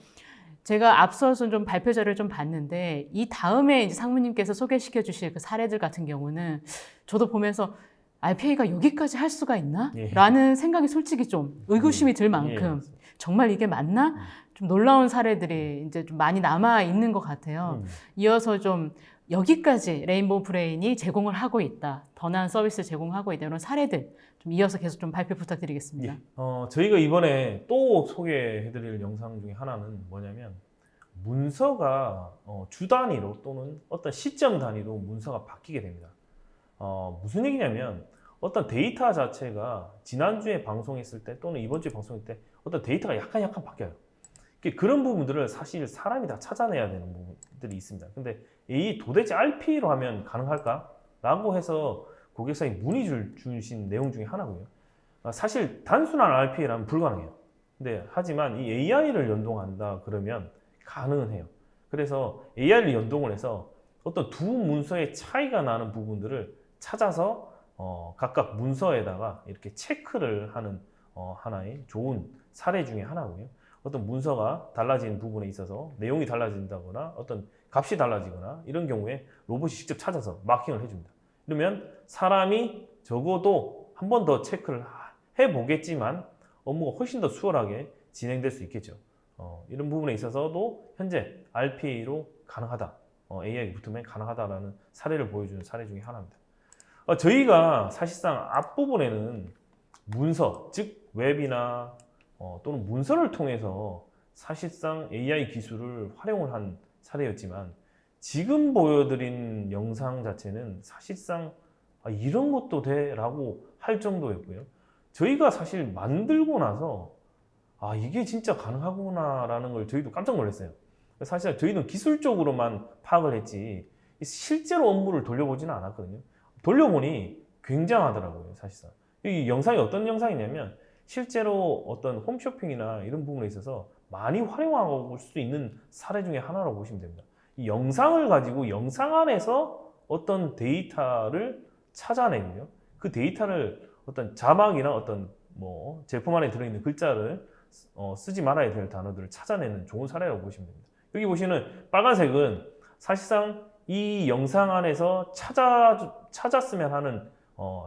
Speaker 1: 제가 앞서서 좀 발표 자료를 좀 봤는데 이 다음에 이제 상무님께서 소개시켜 주실 그 사례들 같은 경우는 저도 보면서 RPA가 여기까지 할 수가 있나? 라는 생각이 솔직히 좀 의구심이 들 만큼 정말 이게 맞나? 좀 놀라운 사례들이 이제 좀 많이 남아 있는 것 같아요. 이어서 좀 여기까지 레인보우 브레인이 제공을 하고 있다, 더 나은 서비스를 제공하고 있다, 이런 사례들 좀 이어서 계속 좀 발표 부탁드리겠습니다.
Speaker 2: 저희가 이번에 또 소개해드릴 영상 중에 하나는 뭐냐면, 문서가 주 단위로 또는 어떤 시점 단위로 문서가 바뀌게 됩니다. 무슨 얘기냐면, 어떤 데이터 자체가 지난주에 방송했을 때 또는 이번 주에 방송했을 때 어떤 데이터가 약간 바뀌어요. 그런 부분들을 사실 사람이 다 찾아내야 되는 부분들이 있습니다. 근데 이 도대체 RPA로 하면 가능할까? 라고 해서 고객사에 문의 주신 내용 중에 하나고요. 사실 단순한 RPA라면 불가능해요. 근데 하지만 이 AI를 연동한다 그러면 가능은 해요. 그래서 AI를 연동을 해서 어떤 두 문서의 차이가 나는 부분들을 찾아서 각각 문서에다가 이렇게 체크를 하는 하나의 좋은 사례 중에 하나고요. 어떤 문서가 달라진 부분에 있어서 내용이 달라진다거나 어떤 값이 달라지거나 이런 경우에 로봇이 직접 찾아서 마킹을 해줍니다. 그러면 사람이 적어도 한 번 더 체크를 해보겠지만 업무가 훨씬 더 수월하게 진행될 수 있겠죠. 이런 부분에 있어서도 현재 RPA로 가능하다, AI가 붙으면 가능하다라는 사례를 보여주는 사례 중에 하나입니다. 저희가 사실상 앞부분에는 문서, 즉 웹이나 또는 문서를 통해서 사실상 AI 기술을 활용을 한 사례였지만, 지금 보여드린 영상 자체는 사실상 이런 것도 돼? 라고 할 정도였고요. 저희가 사실 만들고 나서 이게 진짜 가능하구나 라는 걸 저희도 깜짝 놀랐어요. 사실 저희는 기술적으로만 파악을 했지 실제로 업무를 돌려보지는 않았거든요. 돌려보니 굉장하더라고요. 사실상 이 영상이 어떤 영상이냐면, 실제로 어떤 홈쇼핑이나 이런 부분에 있어서 많이 활용하고 볼 수 있는 사례 중에 하나라고 보시면 됩니다. 이 영상을 가지고 영상 안에서 어떤 데이터를 찾아내고요. 그 데이터를 어떤 자막이나 어떤 제품 안에 들어있는 글자를 쓰지 말아야 될 단어들을 찾아내는 좋은 사례라고 보시면 됩니다. 여기 보시는 빨간색은 사실상 이 영상 안에서 찾았으면 하는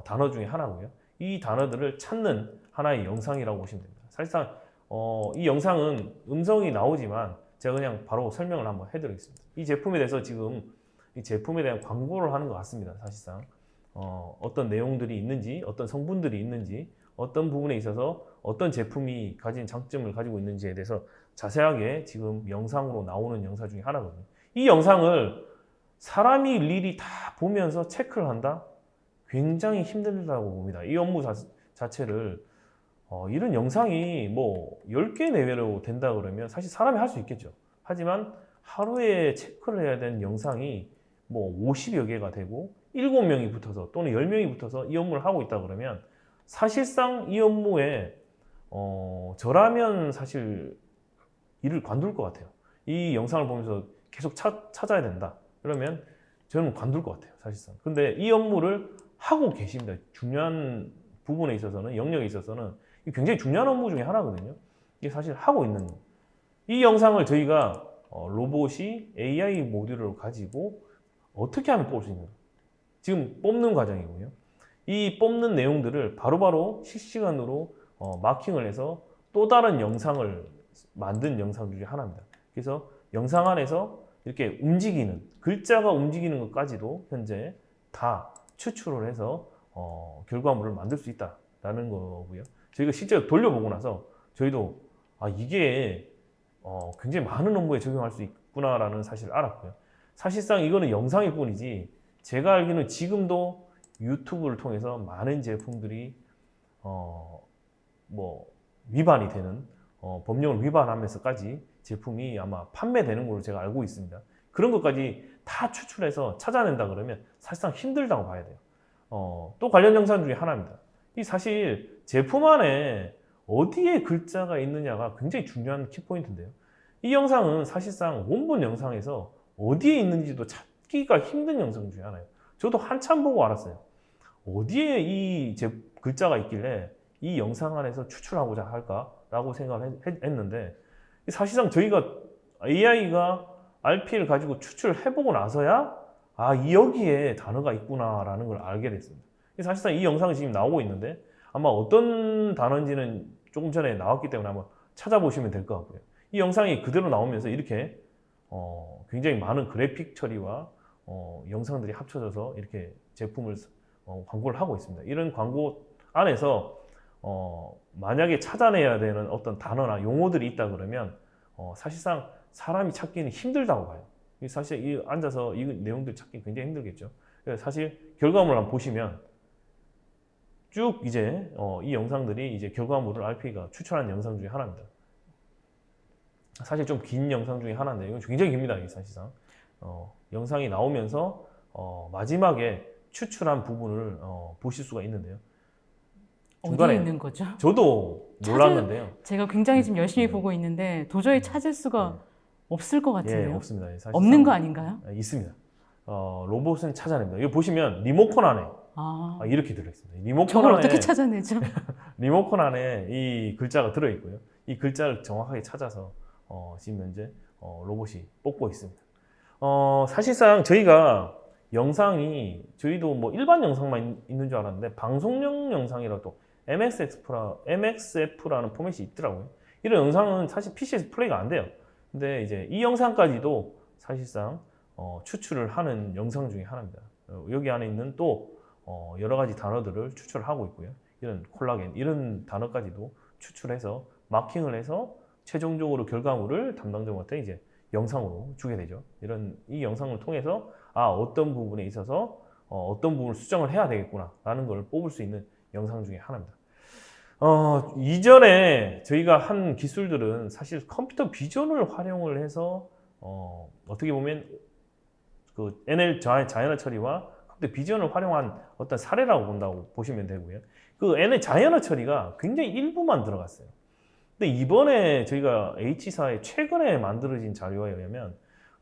Speaker 2: 단어 중에 하나고요. 이 단어들을 찾는 하나의 영상이라고 보시면 됩니다. 사실상 이 영상은 음성이 나오지만 제가 그냥 바로 설명을 한번 해드리겠습니다. 이 제품에 대해서 지금 이 제품에 대한 광고를 하는 것 같습니다. 사실상 어떤 내용들이 있는지, 어떤 성분들이 있는지, 어떤 부분에 있어서 어떤 제품이 가진 장점을 가지고 있는지에 대해서 자세하게 지금 영상으로 나오는 영상 중에 하나거든요. 이 영상을 사람이 일일이 다 보면서 체크를 한다? 굉장히 힘들다고 봅니다. 이 업무 자체를 이런 영상이 10개 내외로 된다 그러면 사실 사람이 할 수 있겠죠. 하지만 하루에 체크를 해야 되는 영상이 50여 개가 되고 7명이 붙어서 또는 10명이 붙어서 이 업무를 하고 있다 그러면 사실상 이 업무에 저라면 사실 일을 관둘 것 같아요. 이 영상을 보면서 계속 찾아야 된다 그러면 저는 관둘 것 같아요. 사실상. 근데 이 업무를 하고 계십니다. 중요한 부분에 있어서는, 영역에 있어서는 굉장히 중요한 업무 중에 하나거든요. 이게 사실 하고 있는 이 영상을 저희가 로봇이 AI 모듈을 가지고 어떻게 하면 뽑을 수 있는가, 지금 뽑는 과정이고요. 이 뽑는 내용들을 바로바로 실시간으로 마킹을 해서 또 다른 영상을 만든 영상 중에 하나입니다. 그래서 영상 안에서 이렇게 움직이는, 글자가 움직이는 것까지도 현재 다 추출을 해서 결과물을 만들 수 있다 있다라는 거고요. 저희가 실제로 돌려보고 나서 저희도 이게 굉장히 많은 업무에 적용할 수 있구나라는 사실을 알았고요. 사실상 이거는 영상일 뿐이지 제가 알기로는 지금도 유튜브를 통해서 많은 제품들이 뭐 위반이 되는 법령을 위반하면서까지 제품이 아마 판매되는 걸로 제가 알고 있습니다. 그런 것까지 다 추출해서 찾아낸다 그러면 사실상 힘들다고 봐야 돼요. 또 관련 영상 중에 하나입니다. 이 사실 제품 안에 어디에 글자가 있느냐가 굉장히 중요한 키포인트인데요. 이 영상은 사실상 원본 영상에서 어디에 있는지도 찾기가 힘든 영상 중에 하나예요. 저도 한참 보고 알았어요. 어디에 이 글자가 있길래 이 영상 안에서 추출하고자 할까라고 생각을 했는데 사실상 저희가 AI가 RP를 가지고 추출해보고 나서야 여기에 단어가 있구나라는 걸 알게 됐습니다. 사실상 이 영상이 지금 나오고 있는데 아마 어떤 단어인지는 조금 전에 나왔기 때문에 한번 찾아보시면 될 것 같고요. 이 영상이 그대로 나오면서 이렇게 굉장히 많은 그래픽 처리와 영상들이 합쳐져서 이렇게 제품을 광고를 하고 있습니다. 이런 광고 안에서 만약에 찾아내야 되는 어떤 단어나 용어들이 있다 그러면 사실상 사람이 찾기는 힘들다고 봐요. 사실 앉아서 이 내용들 찾기 굉장히 힘들겠죠. 사실 결과물을 한번 보시면 쭉 이제 이 영상들이 이제 결과물을 RP가 추천한 영상 중에 하나입니다. 사실 좀 긴 영상 중에 하나인데 이건 굉장히 깁니다. 이 사실상 영상이 나오면서 마지막에 추출한 부분을 보실 수가 있는데요.
Speaker 1: 어디에 있는 거죠?
Speaker 2: 저도 놀랐는데요.
Speaker 1: 제가 굉장히 지금 열심히 보고 있는데 도저히 찾을 수가 없을 것 같은데요.
Speaker 2: 예, 없습니다. 사실상
Speaker 1: 없는 거 아닌가요?
Speaker 2: 있습니다. 로봇은 찾아냅니다. 이거 보시면 리모컨 안에 이렇게 들어있습니다. 리모컨
Speaker 1: 저걸
Speaker 2: 안에,
Speaker 1: 어떻게 찾아내죠?
Speaker 2: 리모컨 안에 이 글자가 들어있고요. 이 글자를 정확하게 찾아서 지금 현재 로봇이 뽑고 있습니다. 사실상 저희가 영상이 저희도 뭐 일반 영상만 있는 줄 알았는데 방송용 영상이라도 MXF라는 포맷이 있더라고요. 이런 영상은 사실 PC에서 플레이가 안 돼요. 근데 이제 이 영상까지도 사실상 추출을 하는 영상 중에 하나입니다. 여기 안에 있는 또 여러 가지 단어들을 추출하고 있고요. 이런 콜라겐 이런 단어까지도 추출해서 마킹을 해서 최종적으로 결과물을 담당자한테 이제 영상으로 주게 되죠. 이 영상을 통해서 어떤 부분에 있어서 어떤 부분을 수정을 해야 되겠구나라는 걸 뽑을 수 있는 영상 중에 하나입니다. 이전에 저희가 한 기술들은 사실 컴퓨터 비전을 활용을 해서 어떻게 보면 그 NL 자연어 처리와 컴퓨터 비전을 활용한 어떤 사례라고 본다고 보시면 되고요. 그 NL 자연어 처리가 굉장히 일부만 들어갔어요. 근데 이번에 저희가 H사에 최근에 만들어진 자료에 의하면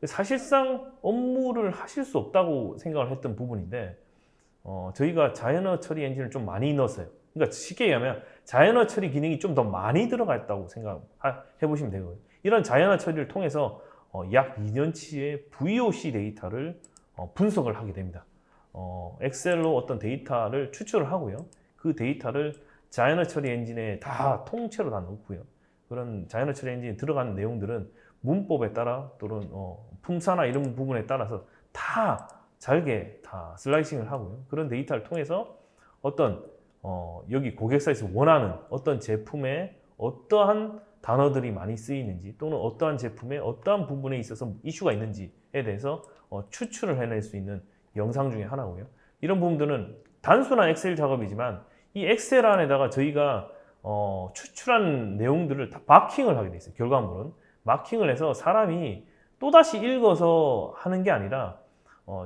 Speaker 2: 사실상 업무를 하실 수 없다고 생각을 했던 부분인데 저희가 자연어 처리 엔진을 좀 많이 넣었어요. 그러니까 쉽게 얘기하면 자연어 처리 기능이 좀 더 많이 들어가 있다고 생각해 보시면 되거든요. 이런 자연어 처리를 통해서 약 2년치의 VOC 데이터를 분석을 하게 됩니다. 엑셀로 어떤 데이터를 추출을 하고요. 그 데이터를 자연어 처리 엔진에 다 통째로 다 넣고요. 그런 자연어 처리 엔진에 들어가는 내용들은 문법에 따라 또는 품사나 이런 부분에 따라서 다 잘게 다 슬라이싱을 하고요. 그런 데이터를 통해서 어떤 여기 고객사에서 원하는 어떤 제품에 어떠한 단어들이 많이 쓰이는지 또는 어떠한 제품에 어떠한 부분에 있어서 이슈가 있는지에 대해서 추출을 해낼 수 있는 영상 중에 하나고요. 이런 부분들은 단순한 엑셀 작업이지만 이 엑셀 안에다가 저희가 추출한 내용들을 다 마킹을 하게 돼 있어요. 결과물은 마킹을 해서 사람이 또다시 읽어서 하는 게 아니라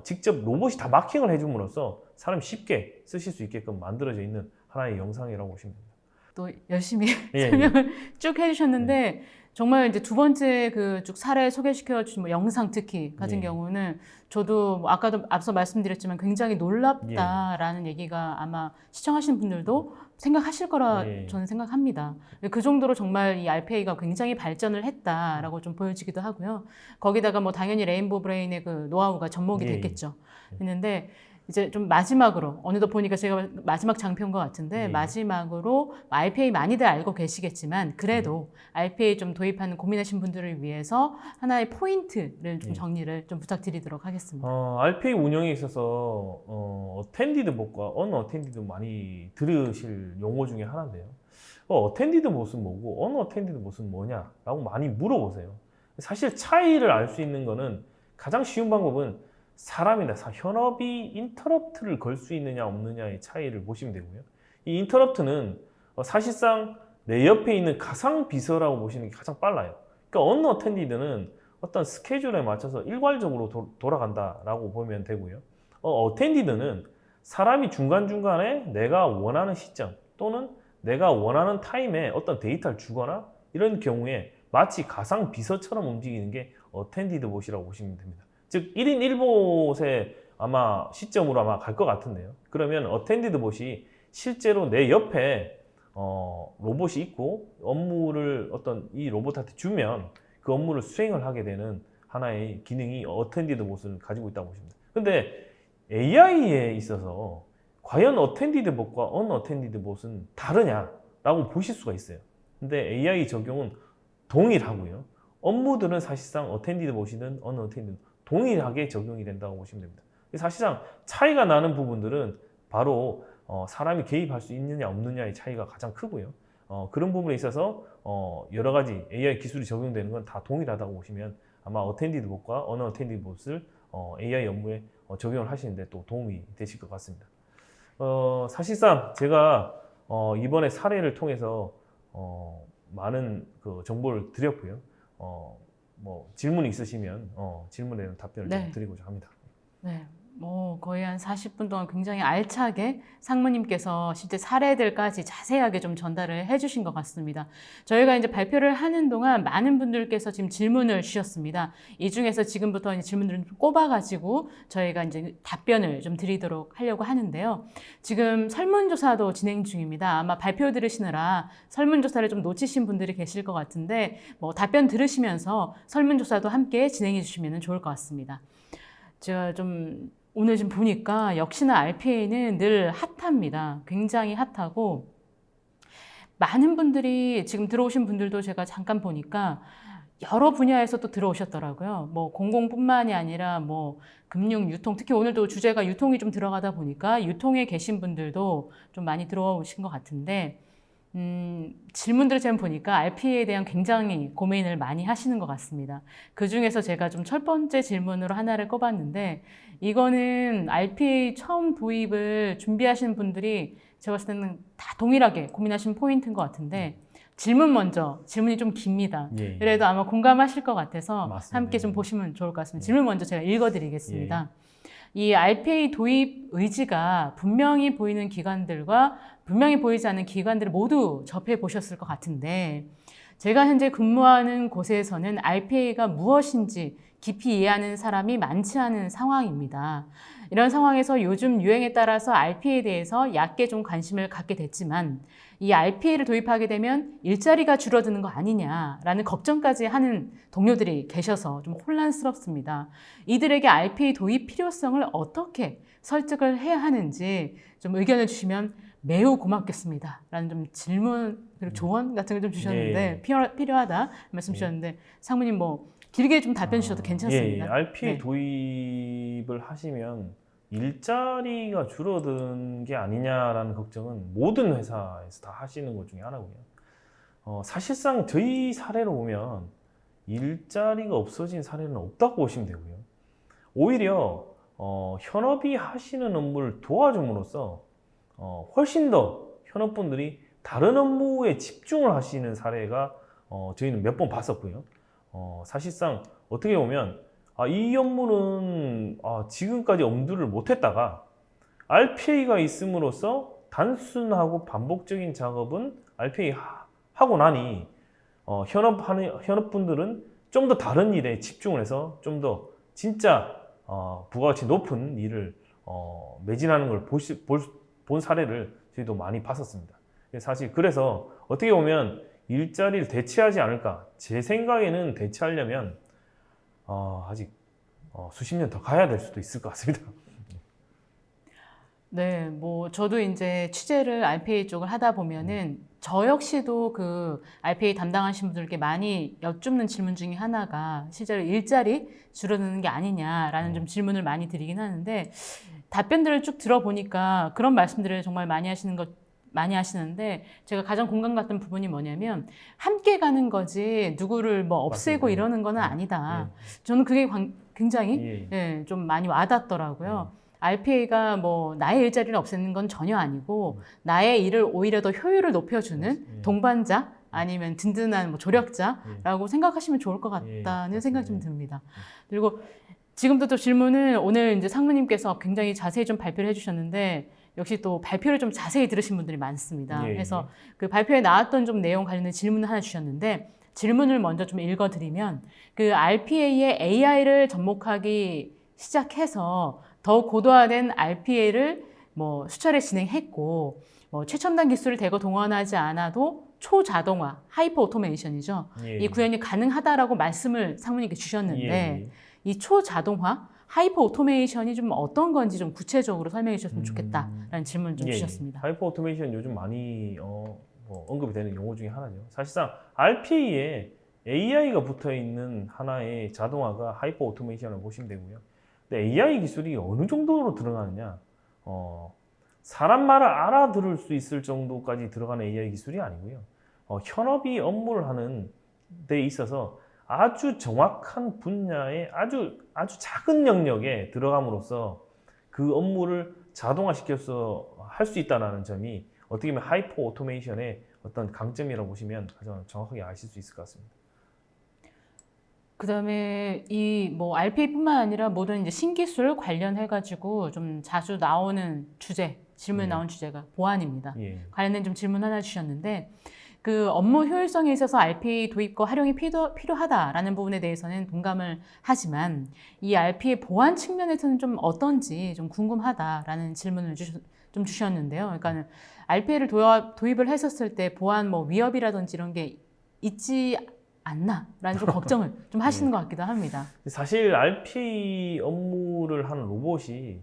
Speaker 2: 직접 로봇이 다 마킹을 해줌으로써 사람이 쉽게 쓰실 수 있게끔 만들어져 있는 하나의 영상이라고 보시면 됩니다.
Speaker 1: 또 열심히 설명을 쭉 해주셨는데 정말 이제 두 번째 그 쭉 사례 소개시켜 주신 뭐 영상 특히 같은 경우는 저도 뭐 아까도 앞서 말씀드렸지만 굉장히 놀랍다라는 얘기가 아마 시청하시는 분들도 생각하실 거라 저는 생각합니다. 그 정도로 정말 이 RPA가 굉장히 발전을 했다라고 좀 보여지기도 하고요. 거기다가 뭐 당연히 레인보우 브레인의 그 노하우가 접목이 됐겠죠. 했는데 이제 좀 마지막으로 어느덧 보니까 제가 마지막 장표인 것 같은데
Speaker 2: 예.
Speaker 1: 마지막으로 RPA 많이들 알고 계시겠지만 그래도 RPA 좀 도입하는 고민하신 분들을 위해서 하나의 포인트를 좀
Speaker 2: 예.
Speaker 1: 정리를 좀 부탁드리도록 하겠습니다.
Speaker 2: RPA 운영에 있어서 어텐디드 봇과 언어텐디드 많이 들으실 용어 중에 하나인데요. 어텐디드 봇은 뭐고 언어텐디드 봇은 뭐냐라고 많이 물어보세요. 사실 차이를 알 수 있는 거는 가장 쉬운 방법은 사람이나 현업이 인터럽트를 걸 수 있느냐 없느냐의 차이를 보시면 되고요. 이 인터럽트는 사실상 내 옆에 있는 가상 비서라고 보시는 게 가장 빨라요. 그러니까 언어텐디드는 어떤 스케줄에 맞춰서 일괄적으로 돌아간다라고 보면 되고요. 어텐디드는 사람이 중간중간에 내가 원하는 시점 또는 내가 원하는 타임에 어떤 데이터를 주거나 이런 경우에 마치 가상 비서처럼 움직이는 게 어텐디드 봇이라고 보시면 됩니다. 즉 1인 1봇의 아마 시점으로 아마 갈 것 같은데요. 그러면 어텐디드 봇이 실제로 내 옆에 로봇이 있고 업무를 어떤 이 로봇한테 주면 그 업무를 수행을 하게 되는 하나의 기능이 어텐디드 봇을 가지고 있다고 보시면 됩니다. 근데 AI에 있어서 과연 어텐디드 봇과 언어텐디드 봇은 다르냐라고 보실 수가 있어요. 근데 AI 적용은 동일하고요. 업무들은 사실상 어텐디드 봇이든 언어텐디드 동일하게 적용이 된다고 보시면 됩니다. 사실상 차이가 나는 부분들은 바로 사람이 개입할 수 있느냐 없느냐의 차이가 가장 크고요. 그런 부분에 있어서 여러 가지 AI 기술이 적용되는 건 다 동일하다고 보시면 아마 어텐디드 봇과 언어텐디드 봇을 AI 업무에 적용을 하시는데 또 도움이 되실 것 같습니다. 사실상 제가 이번에 사례를 통해서 많은 그 정보를 드렸고요. 뭐 질문이 있으시면 질문에 대한 답변을 좀 드리고자 합니다.
Speaker 1: 네. 거의 한 40분 동안 굉장히 알차게 상무님께서 실제 사례들까지 자세하게 좀 전달을 해주신 것 같습니다. 저희가 이제 발표를 하는 동안 많은 분들께서 지금 질문을 주셨습니다. 이 중에서 지금부터 이제 질문들을 좀 꼽아가지고 저희가 이제 답변을 좀 드리도록 하려고 하는데요. 지금 설문조사도 진행 중입니다. 아마 발표 들으시느라 설문조사를 좀 놓치신 분들이 계실 것 같은데 뭐 답변 들으시면서 설문조사도 함께 진행해 주시면 좋을 것 같습니다. 제가 좀 오늘 좀 보니까 역시나 RPA는 늘 핫합니다. 굉장히 핫하고 많은 분들이 지금 들어오신 분들도 제가 잠깐 보니까 여러 분야에서 또 들어오셨더라고요. 뭐 공공뿐만이 아니라 뭐 금융, 유통, 특히 오늘도 주제가 유통이 좀 들어가다 보니까 유통에 계신 분들도 좀 많이 들어오신 것 같은데 질문들을 제가 보니까 RPA에 대한 굉장히 고민을 많이 하시는 것 같습니다. 그 중에서 제가 좀 첫 번째 질문으로 하나를 꼽았는데 이거는 RPA 처음 도입을 준비하시는 분들이 제가 봤을 때는 다 동일하게 고민하신 포인트인 것 같은데 질문이 좀 깁니다.
Speaker 2: 예.
Speaker 1: 그래도 아마 공감하실 것 같아서
Speaker 2: 맞습니다.
Speaker 1: 함께 좀 보시면 좋을 것 같습니다. 질문 먼저 제가 읽어드리겠습니다.
Speaker 2: 예.
Speaker 1: 이 RPA 도입 의지가 분명히 보이는 기관들과 분명히 보이지 않는 기관들을 모두 접해 보셨을 것 같은데 제가 현재 근무하는 곳에서는 RPA가 무엇인지 깊이 이해하는 사람이 많지 않은 상황입니다. 이런 상황에서 요즘 유행에 따라서 RPA에 대해서 얕게 좀 관심을 갖게 됐지만 이 RPA를 도입하게 되면 일자리가 줄어드는 거 아니냐라는 걱정까지 하는 동료들이 계셔서 좀 혼란스럽습니다. 이들에게 RPA 도입 필요성을 어떻게 설득을 해야 하는지 좀 의견을 주시면 매우 고맙겠습니다. 라는 좀 질문 그리고 조언 같은 걸 좀 주셨는데 필요하다 말씀 주셨는데 상무님 뭐 길게 좀 답변 주셔도 괜찮습니다.
Speaker 2: RPA
Speaker 1: 네.
Speaker 2: 도입을 하시면 일자리가 줄어든 게 아니냐라는 걱정은 모든 회사에서 다 하시는 것 중에 하나고요. 사실상 저희 사례로 보면 일자리가 없어진 사례는 없다고 보시면 되고요. 오히려 현업이 하시는 업무를 도와줌으로써 훨씬 더 현업분들이 다른 업무에 집중을 하시는 사례가 저희는 몇 번 봤었고요. 사실상 어떻게 보면 이 업무는 지금까지 엄두를 못했다가 RPA가 있음으로써 단순하고 반복적인 작업은 RPA 하고 나니 현업분들은 좀 더 다른 일에 집중을 해서 좀 더 진짜 부가가치 높은 일을 매진하는 걸 본 사례를 저희도 많이 봤었습니다. 사실 그래서 어떻게 보면 일자리를 대체하지 않을까? 제 생각에는 대체하려면 아직 수십 년 더 가야 될 수도 있을 것 같습니다.
Speaker 1: 네, 뭐 저도 이제 취재를 RPA 쪽을 하다 보면은 저 역시도 그 RPA 담당하신 분들께 많이 여쭙는 질문 중에 하나가 실제로 일자리 줄어드는 게 아니냐라는 좀 질문을 많이 드리긴 하는데 답변들을 쭉 들어보니까 그런 말씀들을 정말 많이 하시는데 제가 가장 공감 갔던 부분이 뭐냐면 함께 가는 거지 누구를 뭐 없애고
Speaker 2: 맞습니다.
Speaker 1: 이러는 거는 아니다. 저는 그게 굉장히
Speaker 2: 예.
Speaker 1: 좀 많이 와닿더라고요. RPA가 뭐 나의 일자리를 없애는 건 전혀 아니고 나의 일을 오히려 더 효율을 높여주는 동반자 아니면 든든한 뭐 조력자라고 생각하시면 좋을 것 같다는 생각이 좀 듭니다. 그리고 지금도 또 질문을 오늘 이제 상무님께서 굉장히 자세히 좀 발표를 해주셨는데 역시 또 발표를 좀 자세히 들으신 분들이 많습니다. 그래서 그 발표에 나왔던 좀 내용 관련된 질문을 하나 주셨는데 질문을 먼저 좀 읽어드리면 그 RPA의 AI를 접목하기 시작해서 더 고도화된 RPA를 뭐 수차례 진행했고 뭐 최첨단 기술을 대거 동원하지 않아도 초자동화, 하이퍼 오토메이션이죠. 이 구현이 가능하다라고 말씀을 상무님께 주셨는데 이 초자동화, 하이퍼 오토메이션이 좀 어떤 건지 좀 구체적으로 설명해 주셨으면 좋겠다라는 질문을 좀 주셨습니다.
Speaker 2: 하이퍼 오토메이션 요즘 많이 뭐 언급이 되는 용어 중에 하나죠. 사실상 RPA에 AI가 붙어 있는 하나의 자동화가 하이퍼 오토메이션을 보시면 되고요. 근데 AI 기술이 어느 정도로 들어가느냐? 사람 말을 알아들을 수 있을 정도까지 들어가는 AI 기술이 아니고요. 현업이 업무를 하는 데 있어서 아주 정확한 분야의 아주 작은 영역에 들어감으로써 그 업무를 자동화시켜서 할 수 있다는 점이 어떻게 보면 하이퍼 오토메이션의 어떤 강점이라고 보시면 가장 정확하게 아실 수 있을 것 같습니다.
Speaker 1: 그다음에 이 뭐 RPA뿐만 아니라 모든 이제 신기술 관련해 가지고 좀 자주 나오는 질문에 나온 주제가 보안입니다. 관련된 좀 질문 하나 주셨는데 그 업무 효율성에 있어서 RPA 도입과 활용이 필요하다라는 부분에 대해서는 동감을 하지만 이 RPA 보안 측면에서는 좀 어떤지 좀 궁금하다라는 질문을 좀 주셨는데요. 그러니까 RPA를 도입을 했었을 때 보안 뭐 위협이라든지 이런 게 있지 않나라는 좀 걱정을 좀 하시는 것 같기도 합니다.
Speaker 2: 사실 RPA 업무를 하는 로봇이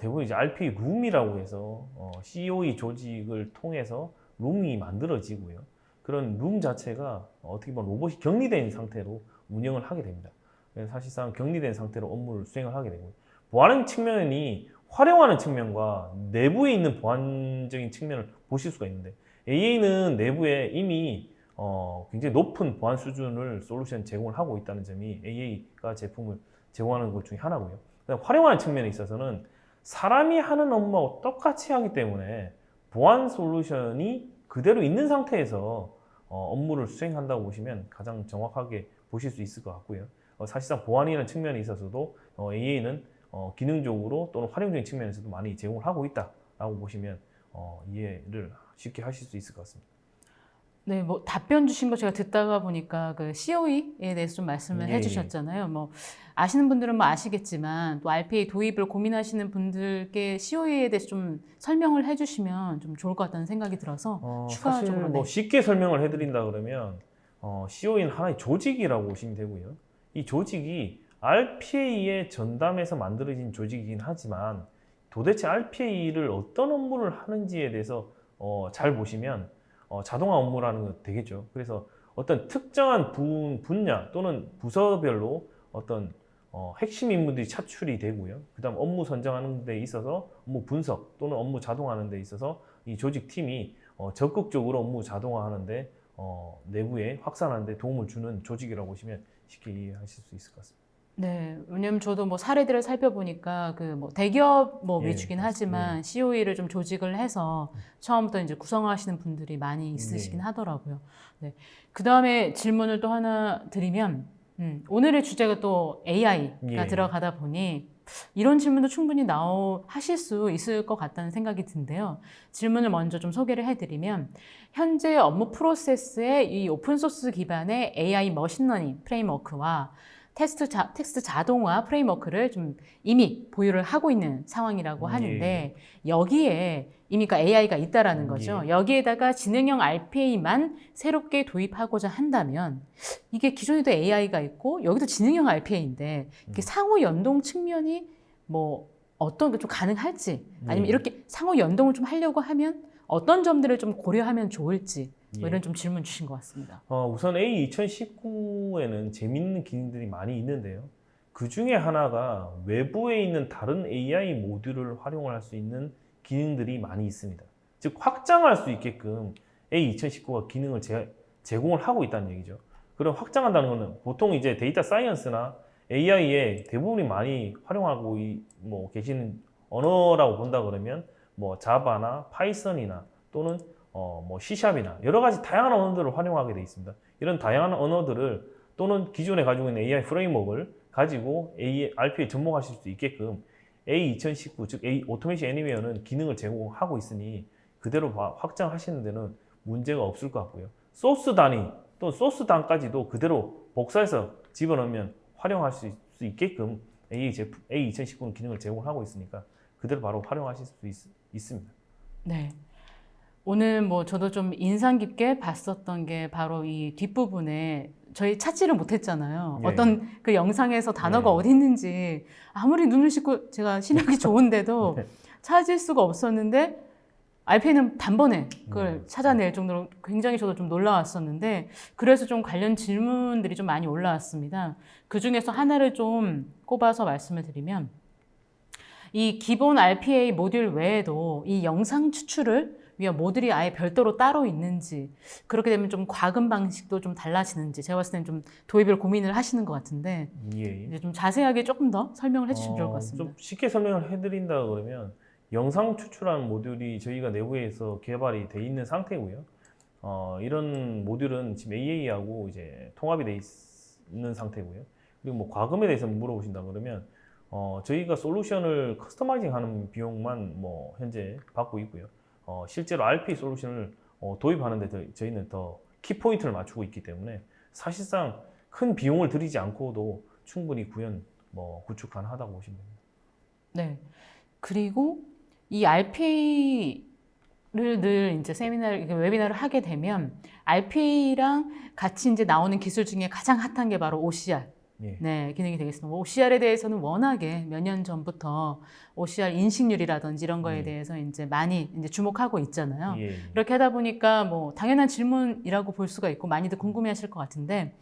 Speaker 2: 대부분 이제 RPA 룸이라고 해서 COE 조직을 통해서 룸이 만들어지고요. 그런 룸 자체가 어떻게 보면 로봇이 격리된 상태로 운영을 하게 됩니다. 그래서 사실상 격리된 상태로 업무를 수행을 하게 되고요. 보안 측면이 활용하는 측면과 내부에 있는 보안적인 측면을 보실 수가 있는데 AA는 내부에 이미 굉장히 높은 보안 수준을 솔루션 제공을 하고 있다는 점이 AA가 제품을 제공하는 것 중에 하나고요. 활용하는 측면에 있어서는 사람이 하는 업무와 똑같이 하기 때문에 보안 솔루션이 그대로 있는 상태에서 업무를 수행한다고 보시면 가장 정확하게 보실 수 있을 것 같고요. 사실상 보안이라는 측면에 있어서도 AA는 기능적으로 또는 활용적인 측면에서도 많이 제공을 하고 있다라고 보시면 이해를 쉽게 하실 수 있을 것 같습니다.
Speaker 1: 네, 뭐 답변 주신 거 제가 듣다가 보니까 그 COE에 대해서 좀 말씀을 해주셨잖아요. 뭐 아시는 분들은 뭐 아시겠지만 또 RPA 도입을 고민하시는 분들께 COE에 대해서 좀 설명을 해주시면 좀 좋을 것 같다는 생각이 들어서
Speaker 2: 사실
Speaker 1: 추가적으로
Speaker 2: 뭐 쉽게 설명을 해드린다 그러면 COE는 하나의 조직이라고 보시면 되고요. 이 조직이 RPA의 전담에서 만들어진 조직이긴 하지만 도대체 RPA를 어떤 업무를 하는지에 대해서 잘 보시면 자동화 업무라는 거 되겠죠. 그래서 어떤 특정한 분야 또는 부서별로 어떤 핵심 인물들이 차출이 되고요. 그 다음 업무 선정하는 데 있어서 업무 분석 또는 업무 자동화하는 데 있어서 이 조직팀이 적극적으로 업무 자동화하는데 내부에 확산하는 데 도움을 주는 조직이라고 보시면 쉽게 이해하실 수 있을 것 같습니다.
Speaker 1: 네, 왜냐면 저도 뭐 사례들을 살펴보니까 그 뭐 대기업 뭐 위주긴 하지만 COE를 좀 조직을 해서 처음부터 이제 구성하시는 분들이 많이 있으시긴 하더라고요. 네. 그 다음에 질문을 또 하나 드리면 오늘의 주제가 또 AI가 들어가다 보니 이런 질문도 충분히 하실 수 있을 것 같다는 생각이 든데요. 질문을 먼저 좀 소개를 해드리면 현재 업무 프로세스의 이 오픈소스 기반의 AI 머신러닝 프레임워크와 텍스트 자동화 프레임워크를 좀 이미 보유를 하고 있는 상황이라고 하는데 여기에 이미 AI가 있다라는 거죠. 여기에다가 지능형 RPA만 새롭게 도입하고자 한다면 이게 기존에도 AI가 있고 여기도 지능형 RPA인데 이게 상호 연동 측면이 뭐 어떤 게 좀 가능할지 아니면
Speaker 2: 예.
Speaker 1: 이렇게 상호 연동을 좀 하려고 하면 어떤 점들을 좀 고려하면 좋을지 뭐
Speaker 2: 예.
Speaker 1: 이런 좀 질문 주신 것 같습니다.
Speaker 2: 우선 A 2019에는 재밌는 기능들이 많이 있는데요. 그 중에 하나가 외부에 있는 다른 AI 모듈을 활용할 수 있는 기능들이 많이 있습니다. 즉 확장할 수 있게끔 A 2019가 기능을 제공을 하고 있다는 얘기죠. 그럼 확장한다는 것은 보통 이제 데이터 사이언스나 AI에 대부분이 많이 활용하고 계시는 언어라고 본다 그러면 뭐 자바나 파이썬이나 또는 뭐 C샵이나 여러 가지 다양한 언어들을 활용하게 되어 있습니다. 이런 다양한 언어들을 또는 기존에 가지고 있는 AI 프레임워크를 가지고 RPA에 접목하실 수 있게끔 A2019, 즉 오토메이션 애니웨어는 기능을 제공하고 있으니 그대로 확장하시는 데는 문제가 없을 것 같고요. 소스 단위 또는 소스 단까지도 그대로 복사해서 집어넣으면 활용할 수 있게끔 A2019는 기능을 제공하고 있으니까 그대로 바로 활용하실 수 있습니다.
Speaker 1: 네. 오늘 뭐 저도 좀 인상 깊게 봤었던 게 바로 이 뒷부분에 저희 찾지를 못했잖아요.
Speaker 2: 네.
Speaker 1: 어떤 그 영상에서 단어가
Speaker 2: 네.
Speaker 1: 어디 있는지 아무리 눈을 씻고 제가 시력이 좋은데도
Speaker 2: 네.
Speaker 1: 찾을 수가 없었는데 RPA는 단번에 그걸
Speaker 2: 네.
Speaker 1: 찾아낼 정도로 굉장히 저도 좀 놀라웠었는데 그래서 좀 관련 질문들이 좀 많이 올라왔습니다. 그 중에서 하나를 좀 꼽아서 말씀을 드리면 이 기본 RPA 모듈 외에도 이 영상 추출을 위한 모듈이 아예 별도로 따로 있는지 그렇게 되면 좀 과금 방식도 좀 달라지는지 제가 봤을 때는 좀 도입을 고민을 하시는 것 같은데
Speaker 2: 예.
Speaker 1: 이제 좀 자세하게 조금 더 설명을 해주시면 좋을 것 같습니다.
Speaker 2: 좀 쉽게 설명을 해드린다 그러면 영상 추출하는 모듈이 저희가 내부에서 개발이 돼 있는 상태고요. 이런 모듈은 지금 AA하고 이제 통합이 돼 있는 상태고요. 그리고 뭐 과금에 대해서 물어보신다 그러면 저희가 솔루션을 커스터마이징하는 비용만 뭐 현재 받고 있고요. 실제로 RPA 솔루션을 도입하는데 저희는 더 키포인트를 맞추고 있기 때문에 사실상 큰 비용을 들이지 않고도 충분히 구축 가능하다고 보시면 됩니다.
Speaker 1: 네. 그리고 이 RPA를 늘 이제 웨비나를 하게 되면 RPA랑 같이 이제 나오는 기술 중에 가장 핫한 게 바로 OCR.
Speaker 2: 예.
Speaker 1: 네, 기능이 되겠습니다. OCR에 대해서는 워낙에 몇 년 전부터 OCR 인식률이라든지 이런 거에 대해서 이제 많이 이제 주목하고 있잖아요.
Speaker 2: 예.
Speaker 1: 이렇게 하다 보니까 뭐 당연한 질문이라고 볼 수가 있고 많이들 궁금해하실 것 같은데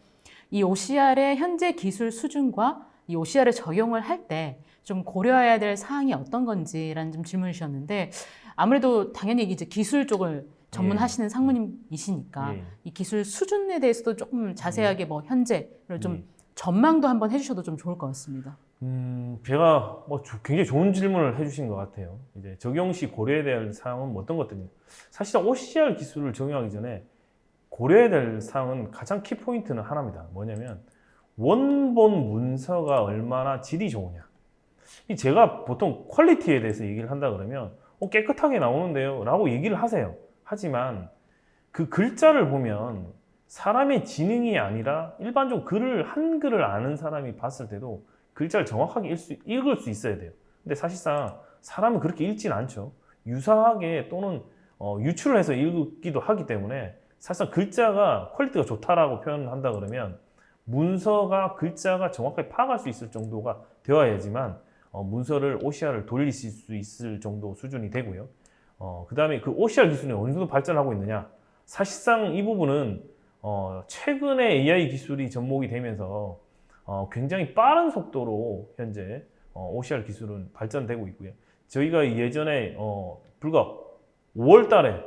Speaker 1: 이 OCR의 현재 기술 수준과 이 OCR을 적용을 할 때 좀 고려해야 될 사항이 어떤 건지라는 좀 질문을 주셨는데 아무래도 당연히 이제 기술 쪽을 전문하시는 상무님이시니까
Speaker 2: 예.
Speaker 1: 이 기술 수준에 대해서도 조금 자세하게 뭐 현재를 좀
Speaker 2: 예.
Speaker 1: 전망도 한번 해주셔도 좀 좋을 것 같습니다.
Speaker 2: 제가 굉장히 좋은 질문을 해주신 것 같아요. 이제 적용 시 고려해야 될 사항은 어떤 것들이냐. 사실 OCR 기술을 적용하기 전에 고려해야 될 사항은 가장 키포인트는 하나입니다. 뭐냐면 원본 문서가 얼마나 질이 좋으냐. 제가 보통 퀄리티에 대해서 얘기를 한다 그러면 깨끗하게 나오는데요 라고 얘기를 하세요. 하지만 그 글자를 보면 사람의 지능이 아니라 일반적으로 한글을 아는 사람이 봤을 때도 글자를 정확하게 읽을 수 있어야 돼요. 근데 사실상 사람은 그렇게 읽진 않죠. 유사하게 또는 유출을 해서 읽기도 하기 때문에 사실상 글자가 퀄리티가 좋다라고 표현한다 그러면 문서가 글자가 정확하게 파악할 수 있을 정도가 되어야지만 문서를 OCR을 돌리실 수 있을 정도 수준이 되고요. 그 다음에 그 OCR 기술이 어느 정도 발전하고 있느냐. 사실상 이 부분은 최근에 AI 기술이 접목이 되면서 굉장히 빠른 속도로 현재 OCR 기술은 발전되고 있고요. 저희가 예전에 불과 5월 달에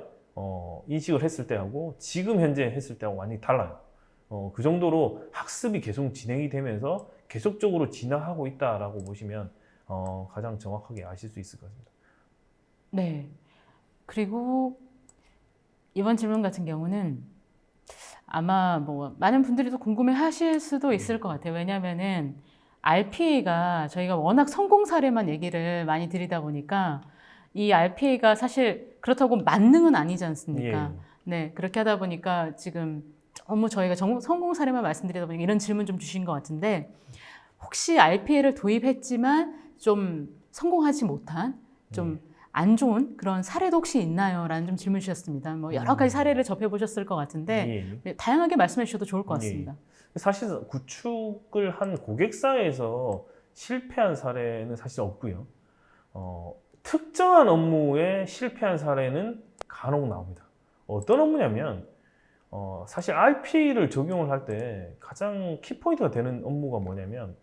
Speaker 2: 인식을 했을 때하고 지금 현재 했을 때하고 완전히 달라요. 그 정도로 학습이 계속 진행이 되면서 계속적으로 진화하고 있다라고 보시면 가장 정확하게 아실 수 있을 것 같습니다.
Speaker 1: 네. 그리고 이번 질문 같은 경우는 아마 뭐 많은 분들이 또 궁금해 하실 수도 있을 것 같아요. 왜냐면은 RPA가 저희가 워낙 성공 사례만 얘기를 많이 드리다 보니까 이 RPA가 사실 그렇다고 만능은 아니지 않습니까?
Speaker 2: 예.
Speaker 1: 네. 그렇게 하다 보니까 지금 너무 저희가 성공 사례만 말씀드리다 보니까 이런 질문 좀 주신 것 같은데 혹시 RPA를 도입했지만 좀 성공하지 못한 좀 안 좋은 그런 사례도 혹시 있나요? 라는 좀 질문 주셨습니다. 뭐 여러 가지 사례를 접해보셨을 것 같은데 다양하게 말씀해 주셔도 좋을 것 같습니다.
Speaker 2: 사실 구축을 한 고객사에서 실패한 사례는 사실 없고요. 특정한 업무에 실패한 사례는 간혹 나옵니다. 어떤 업무냐면 사실 RPA를 적용을 할 때 가장 키포인트가 되는 업무가 뭐냐면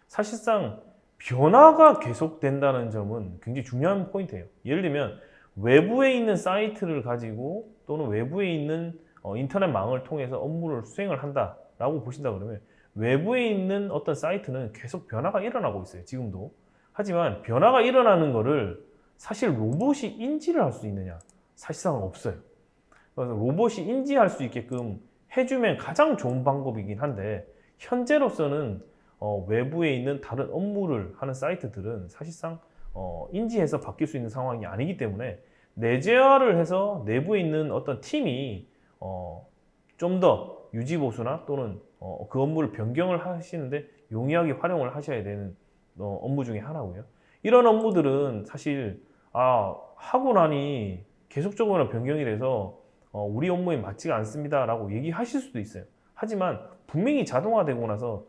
Speaker 2: 사실상 변화가 계속된다는 점은 굉장히 중요한 포인트예요. 예를 들면 외부에 있는 사이트를 가지고 또는 외부에 있는 인터넷망을 통해서 업무를 수행을 한다라고 보신다 그러면 외부에 있는 어떤 사이트는 계속 변화가 일어나고 있어요. 지금도. 하지만 변화가 일어나는 거를 사실 로봇이 인지를 할 수 있느냐? 사실상 없어요. 그래서 로봇이 인지할 수 있게끔 해주면 가장 좋은 방법이긴 한데 현재로서는 외부에 있는 다른 업무를 하는 사이트들은 사실상 인지해서 바뀔 수 있는 상황이 아니기 때문에 내재화를 해서 내부에 있는 어떤 팀이 좀 더 유지보수나 또는 그 업무를 변경을 하시는데 용이하게 활용을 하셔야 되는 업무 중에 하나고요. 이런 업무들은 사실 하고 나니 계속적으로 변경이 돼서 우리 업무에 맞지가 않습니다라고 얘기하실 수도 있어요. 하지만 분명히 자동화되고 나서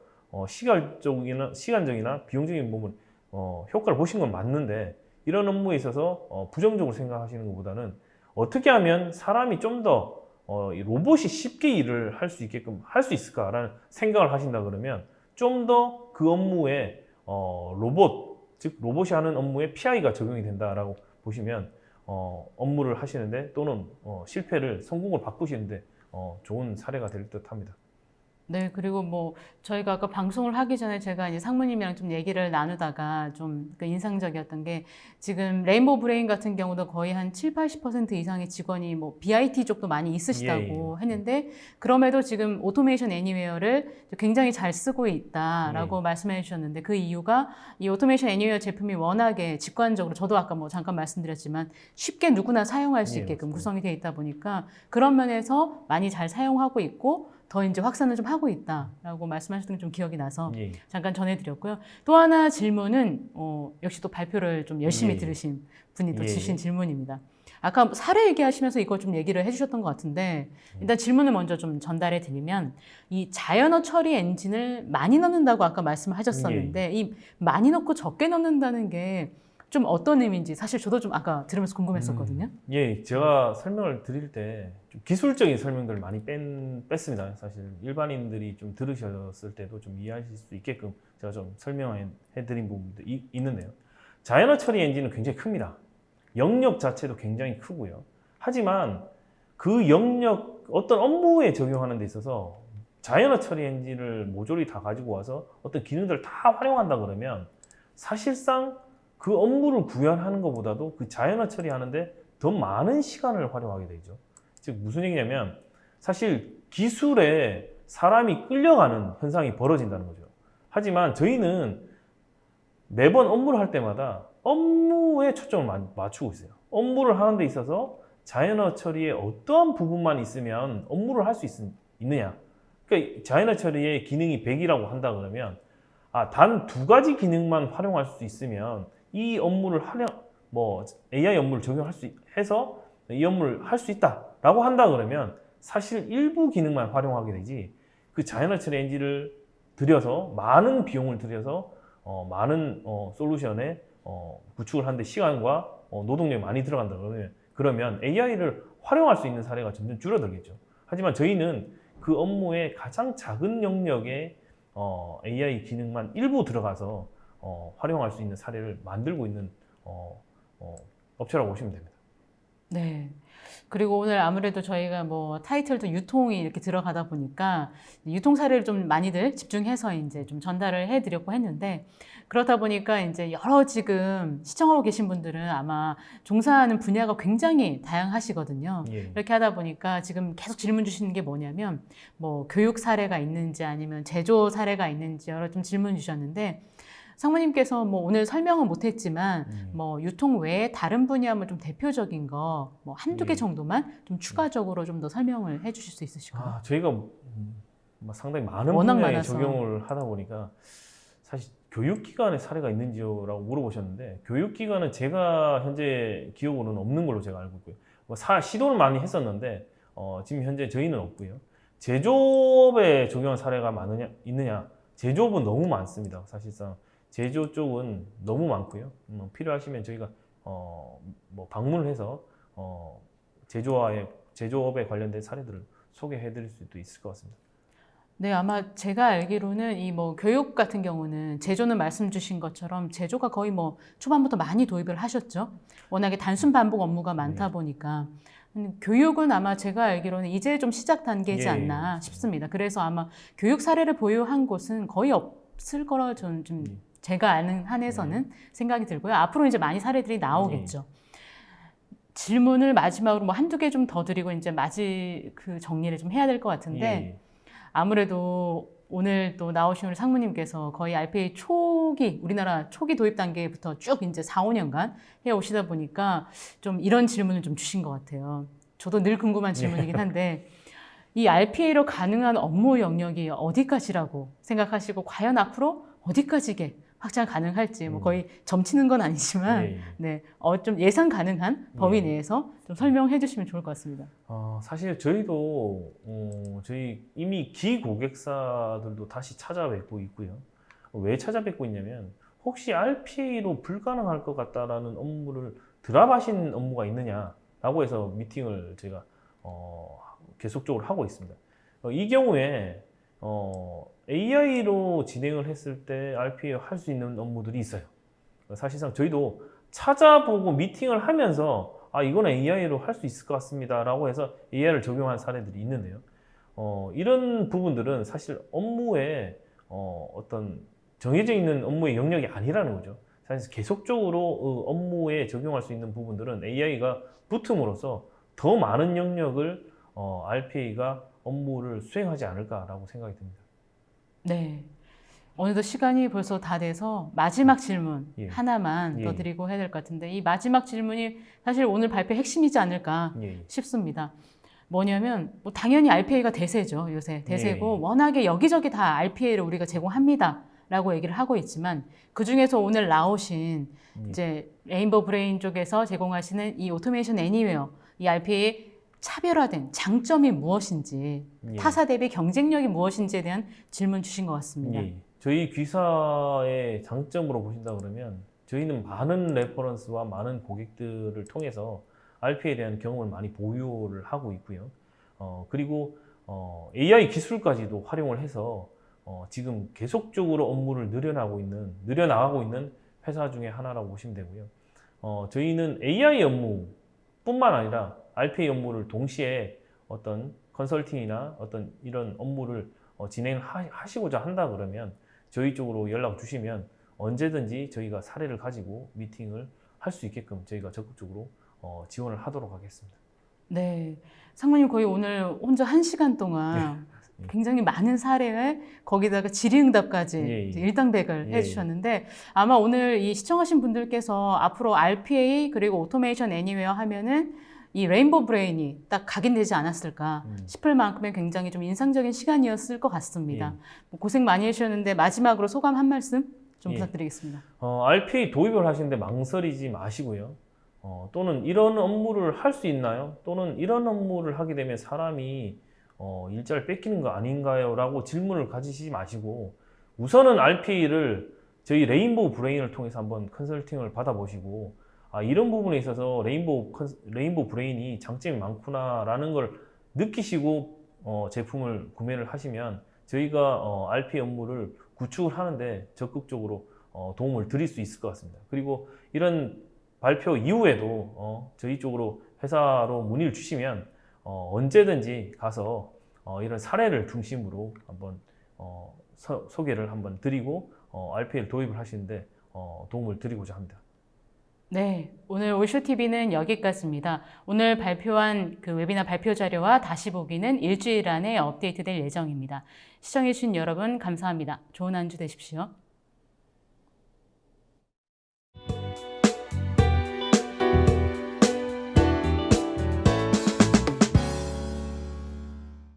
Speaker 2: 시간적이나 비용적인 부분 효과를 보신 건 맞는데 이런 업무에 있어서 부정적으로 생각하시는 것보다는 어떻게 하면 사람이 좀 더 로봇이 쉽게 일을 할 수 있게끔 할 수 있을까라는 생각을 하신다 그러면 좀 더 그 업무에 즉 로봇이 하는 업무에 PI가 적용이 된다라고 보시면 업무를 하시는데 또는 실패를 성공을 바꾸시는데 좋은 사례가 될 듯합니다.
Speaker 1: 네, 그리고 뭐 저희가 아까 방송을 하기 전에 제가 이제 상무님이랑 좀 얘기를 나누다가 좀 인상적이었던 게 지금 레인보우 브레인 같은 경우도 거의 한 7, 80% 이상의 직원이 뭐 BIT 쪽도 많이 있으시다고 했는데 그럼에도 지금 오토메이션 애니웨어를 굉장히 잘 쓰고 있다라고 말씀해 주셨는데 그 이유가 이 오토메이션 애니웨어 제품이 워낙에 직관적으로 저도 아까 뭐 잠깐 말씀드렸지만 쉽게 누구나 사용할 수 있게끔 구성이 되어 있다 보니까 그런 면에서 많이 잘 사용하고 있고 더 이제 확산을 좀 하고 있다라고 말씀하셨던 게 좀 기억이 나서 잠깐 전해드렸고요. 또 하나 질문은 역시 또 발표를 좀 열심히 들으신 분이 또 주신 질문입니다. 아까 사례 얘기하시면서 이거 좀 얘기를 해주셨던 것 같은데 일단 질문을 먼저 좀 전달해 드리면 이 자연어 처리 엔진을 많이 넣는다고 아까 말씀을 하셨었는데 이 많이 넣고 적게 넣는다는 게 좀 어떤 의미인지 사실 저도 좀 아까 들으면서 궁금했었거든요.
Speaker 2: 제가 설명을 드릴 때 좀 기술적인 설명들을 많이 뺐습니다. 사실 일반인들이 좀 들으셨을 때도 좀 이해하실 수 있게끔 제가 좀 설명해 드린 부분도 있는데요. 자연어 처리 엔진은 굉장히 큽니다. 영역 자체도 굉장히 크고요. 하지만 그 영역 어떤 업무에 적용하는 데 있어서 자연어 처리 엔진을 모조리 다 가지고 와서 어떤 기능들을 다 활용한다 그러면 사실상 그 업무를 구현하는 것보다도 그 자연어 처리하는데 더 많은 시간을 활용하게 되죠. 즉 무슨 얘기냐면 사실 기술에 사람이 끌려가는 현상이 벌어진다는 거죠. 하지만 저희는 매번 업무를 할 때마다 업무에 초점을 맞추고 있어요. 업무를 하는 데 있어서 자연어 처리의 어떠한 부분만 있으면 업무를 할 수 있느냐. 그러니까 자연어 처리의 기능이 100이라고 한다 그러면 단 2가지 기능만 활용할 수 있으면 이 업무를 AI 업무를 적용할 수 해서 이 업무를 할 수 있다라고 한다 그러면 사실 일부 기능만 활용하게 되지 그 자연어 처리 엔진을 들여서 많은 비용을 들여서 많은 솔루션에 구축을 하는데 시간과 노동력이 많이 들어간다 그러면 AI를 활용할 수 있는 사례가 점점 줄어들겠죠. 하지만 저희는 그 업무의 가장 작은 영역에 AI 기능만 일부 들어가서 활용할 수 있는 사례를 만들고 있는 업체라고 보시면 됩니다.
Speaker 1: 네. 그리고 오늘 아무래도 저희가 뭐 타이틀도 유통이 이렇게 들어가다 보니까 유통 사례를 좀 많이들 집중해서 이제 좀 전달을 해드렸고 했는데 그렇다 보니까 이제 여러 지금 시청하고 계신 분들은 아마 종사하는 분야가 굉장히 다양하시거든요. 이렇게 하다 보니까 지금 계속 질문 주시는 게 뭐냐면 뭐 교육 사례가 있는지 아니면 제조 사례가 있는지 여러 좀 질문 주셨는데 상무님께서 뭐 오늘 설명은 못했지만 뭐 유통 외에 다른 분야 뭐 좀 대표적인 거 뭐 한두 개 정도만 좀 추가적으로 좀 더 설명을 해주실 수 있으실까요?
Speaker 2: 저희가 상당히 많은
Speaker 1: 워낙
Speaker 2: 분야에
Speaker 1: 많아서.
Speaker 2: 적용을 하다 보니까 사실 교육기관의 사례가 있는지요라고 물어보셨는데 교육기관은 제가 현재 기억으로는 없는 걸로 제가 알고 있고요. 시도를 많이 했었는데 지금 현재 저희는 없고요. 제조업에 적용한 사례가 있느냐? 제조업은 너무 많습니다. 사실상 제조 쪽은 너무 많고요. 필요하시면 저희가 뭐 방문을 해서 제조업에 관련된 사례들을 소개해드릴 수도 있을 것 같습니다.
Speaker 1: 네, 아마 제가 알기로는 이 뭐 교육 같은 경우는 제조는 말씀 주신 것처럼 제조가 거의 뭐 초반부터 많이 도입을 하셨죠. 워낙에 단순 반복 업무가 많다 보니까. 교육은 아마 제가 알기로는 이제 좀 시작 단계지
Speaker 2: 예,
Speaker 1: 않나
Speaker 2: 예.
Speaker 1: 싶습니다. 그래서 아마 교육 사례를 보유한 곳은 거의 없을 거라 저는 좀 제가 아는 한에서는 생각이 들고요. 앞으로 이제 많이 사례들이 나오겠죠. 질문을 마지막으로 뭐 한두 개 좀 더 드리고 이제 그 정리를 좀 해야 될 것 같은데
Speaker 2: 예.
Speaker 1: 아무래도 오늘 또 나오신 우리 상무님께서 거의 RPA 우리나라 초기 도입 단계부터 쭉 이제 4, 5년간 해 오시다 보니까 좀 이런 질문을 좀 주신 것 같아요. 저도 늘 궁금한 질문이긴 한데 이 RPA로 가능한 업무 영역이 어디까지라고 생각하시고 과연 앞으로 어디까지게 확장 가능할지 뭐 거의 점치는 건 아니지만
Speaker 2: 예.
Speaker 1: 네, 좀 예상 가능한 범위
Speaker 2: 예.
Speaker 1: 내에서 좀 설명해 주시면 좋을 것 같습니다.
Speaker 2: 사실 저희도 저희 이미 기고객사들도 다시 찾아뵙고 있고요. 왜 찾아뵙고 있냐면 혹시 RPA로 불가능할 것 같다라는 업무를 드랍하신 업무가 있느냐라고 해서 미팅을 저희가 계속적으로 하고 있습니다. 이 경우에 AI로 진행을 했을 때 RPA 할 수 있는 업무들이 있어요. 사실상 저희도 찾아보고 미팅을 하면서 이건 AI로 할 수 있을 것 같습니다 라고 해서 AI를 적용한 사례들이 있는데요. 이런 부분들은 사실 업무에 어떤 정해져 있는 업무의 영역이 아니라는 거죠. 사실 계속적으로 업무에 적용할 수 있는 부분들은 AI가 붙음으로써 더 많은 영역을 RPA가 업무를 수행하지 않을까라고 생각이 듭니다.
Speaker 1: 네. 어느덧 시간이 벌써 다 돼서 마지막 질문
Speaker 2: 예.
Speaker 1: 하나만 더
Speaker 2: 예.
Speaker 1: 드리고 해야 될 것 같은데 이 마지막 질문이 사실 오늘 발표 핵심이지 않을까
Speaker 2: 예.
Speaker 1: 싶습니다. 뭐냐면 뭐 당연히 RPA가 대세죠. 요새 대세고 워낙에 여기저기 다 RPA를 우리가 제공합니다. 라고 얘기를 하고 있지만 그중에서 오늘 나오신 이제 레인보우 브레인 쪽에서 제공하시는 이 오토메이션 애니웨어 이 RPA의 차별화된 장점이 무엇인지 타사 대비 경쟁력이 무엇인지에 대한 질문 주신 것 같습니다.
Speaker 2: 저희 귀사의 장점으로 보신다 그러면 저희는 많은 레퍼런스와 많은 고객들을 통해서 RPA에 대한 경험을 많이 보유를 하고 있고요. 그리고 AI 기술까지도 활용을 해서 지금 계속적으로 업무를 늘려나가고 있는 회사 중에 하나라고 보시면 되고요. 저희는 AI 업무뿐만 아니라 RPA 업무를 동시에 어떤 컨설팅이나 어떤 이런 업무를 진행하시고자 한다 그러면 저희 쪽으로 연락 주시면 언제든지 저희가 사례를 가지고 미팅을 할 수 있게끔 저희가 적극적으로 지원을 하도록 하겠습니다.
Speaker 1: 네, 상무님 거의 오늘 혼자 1시간 동안 굉장히 많은 사례에 거기다가 질의응답까지 일당백을 해주셨는데 아마 오늘 이 시청하신 분들께서 앞으로 RPA 그리고 오토메이션 애니웨어 하면은 이 레인보우 브레인이 딱 각인되지 않았을까 싶을 만큼의 굉장히 좀 인상적인 시간이었을 것 같습니다. 뭐 고생 많이 해주셨는데 마지막으로 소감 한 말씀 좀 부탁드리겠습니다.
Speaker 2: RPA 도입을 하시는데 망설이지 마시고요. 또는 이런 업무를 할 수 있나요? 또는 이런 업무를 하게 되면 사람이 일자를 뺏기는 거 아닌가요? 라고 질문을 가지시지 마시고 우선은 RPA를 저희 레인보우 브레인을 통해서 한번 컨설팅을 받아보시고 이런 부분에 있어서 레인보우 브레인이 장점이 많구나라는 걸 느끼시고 제품을 구매를 하시면 저희가 RPA 업무를 구축을 하는데 적극적으로 도움을 드릴 수 있을 것 같습니다. 그리고 이런 발표 이후에도 저희 쪽으로 회사로 문의를 주시면 언제든지 가서 이런 사례를 중심으로 한번 소개를 한번 드리고 RPA를 도입을 하시는데 도움을 드리고자 합니다.
Speaker 1: 네, 오늘 올쇼TV는 여기까지입니다. 오늘 발표한 그 웨비나 발표 자료와 다시 보기는 일주일 안에 업데이트될 예정입니다. 시청해주신 여러분 감사합니다. 좋은 한 주 되십시오.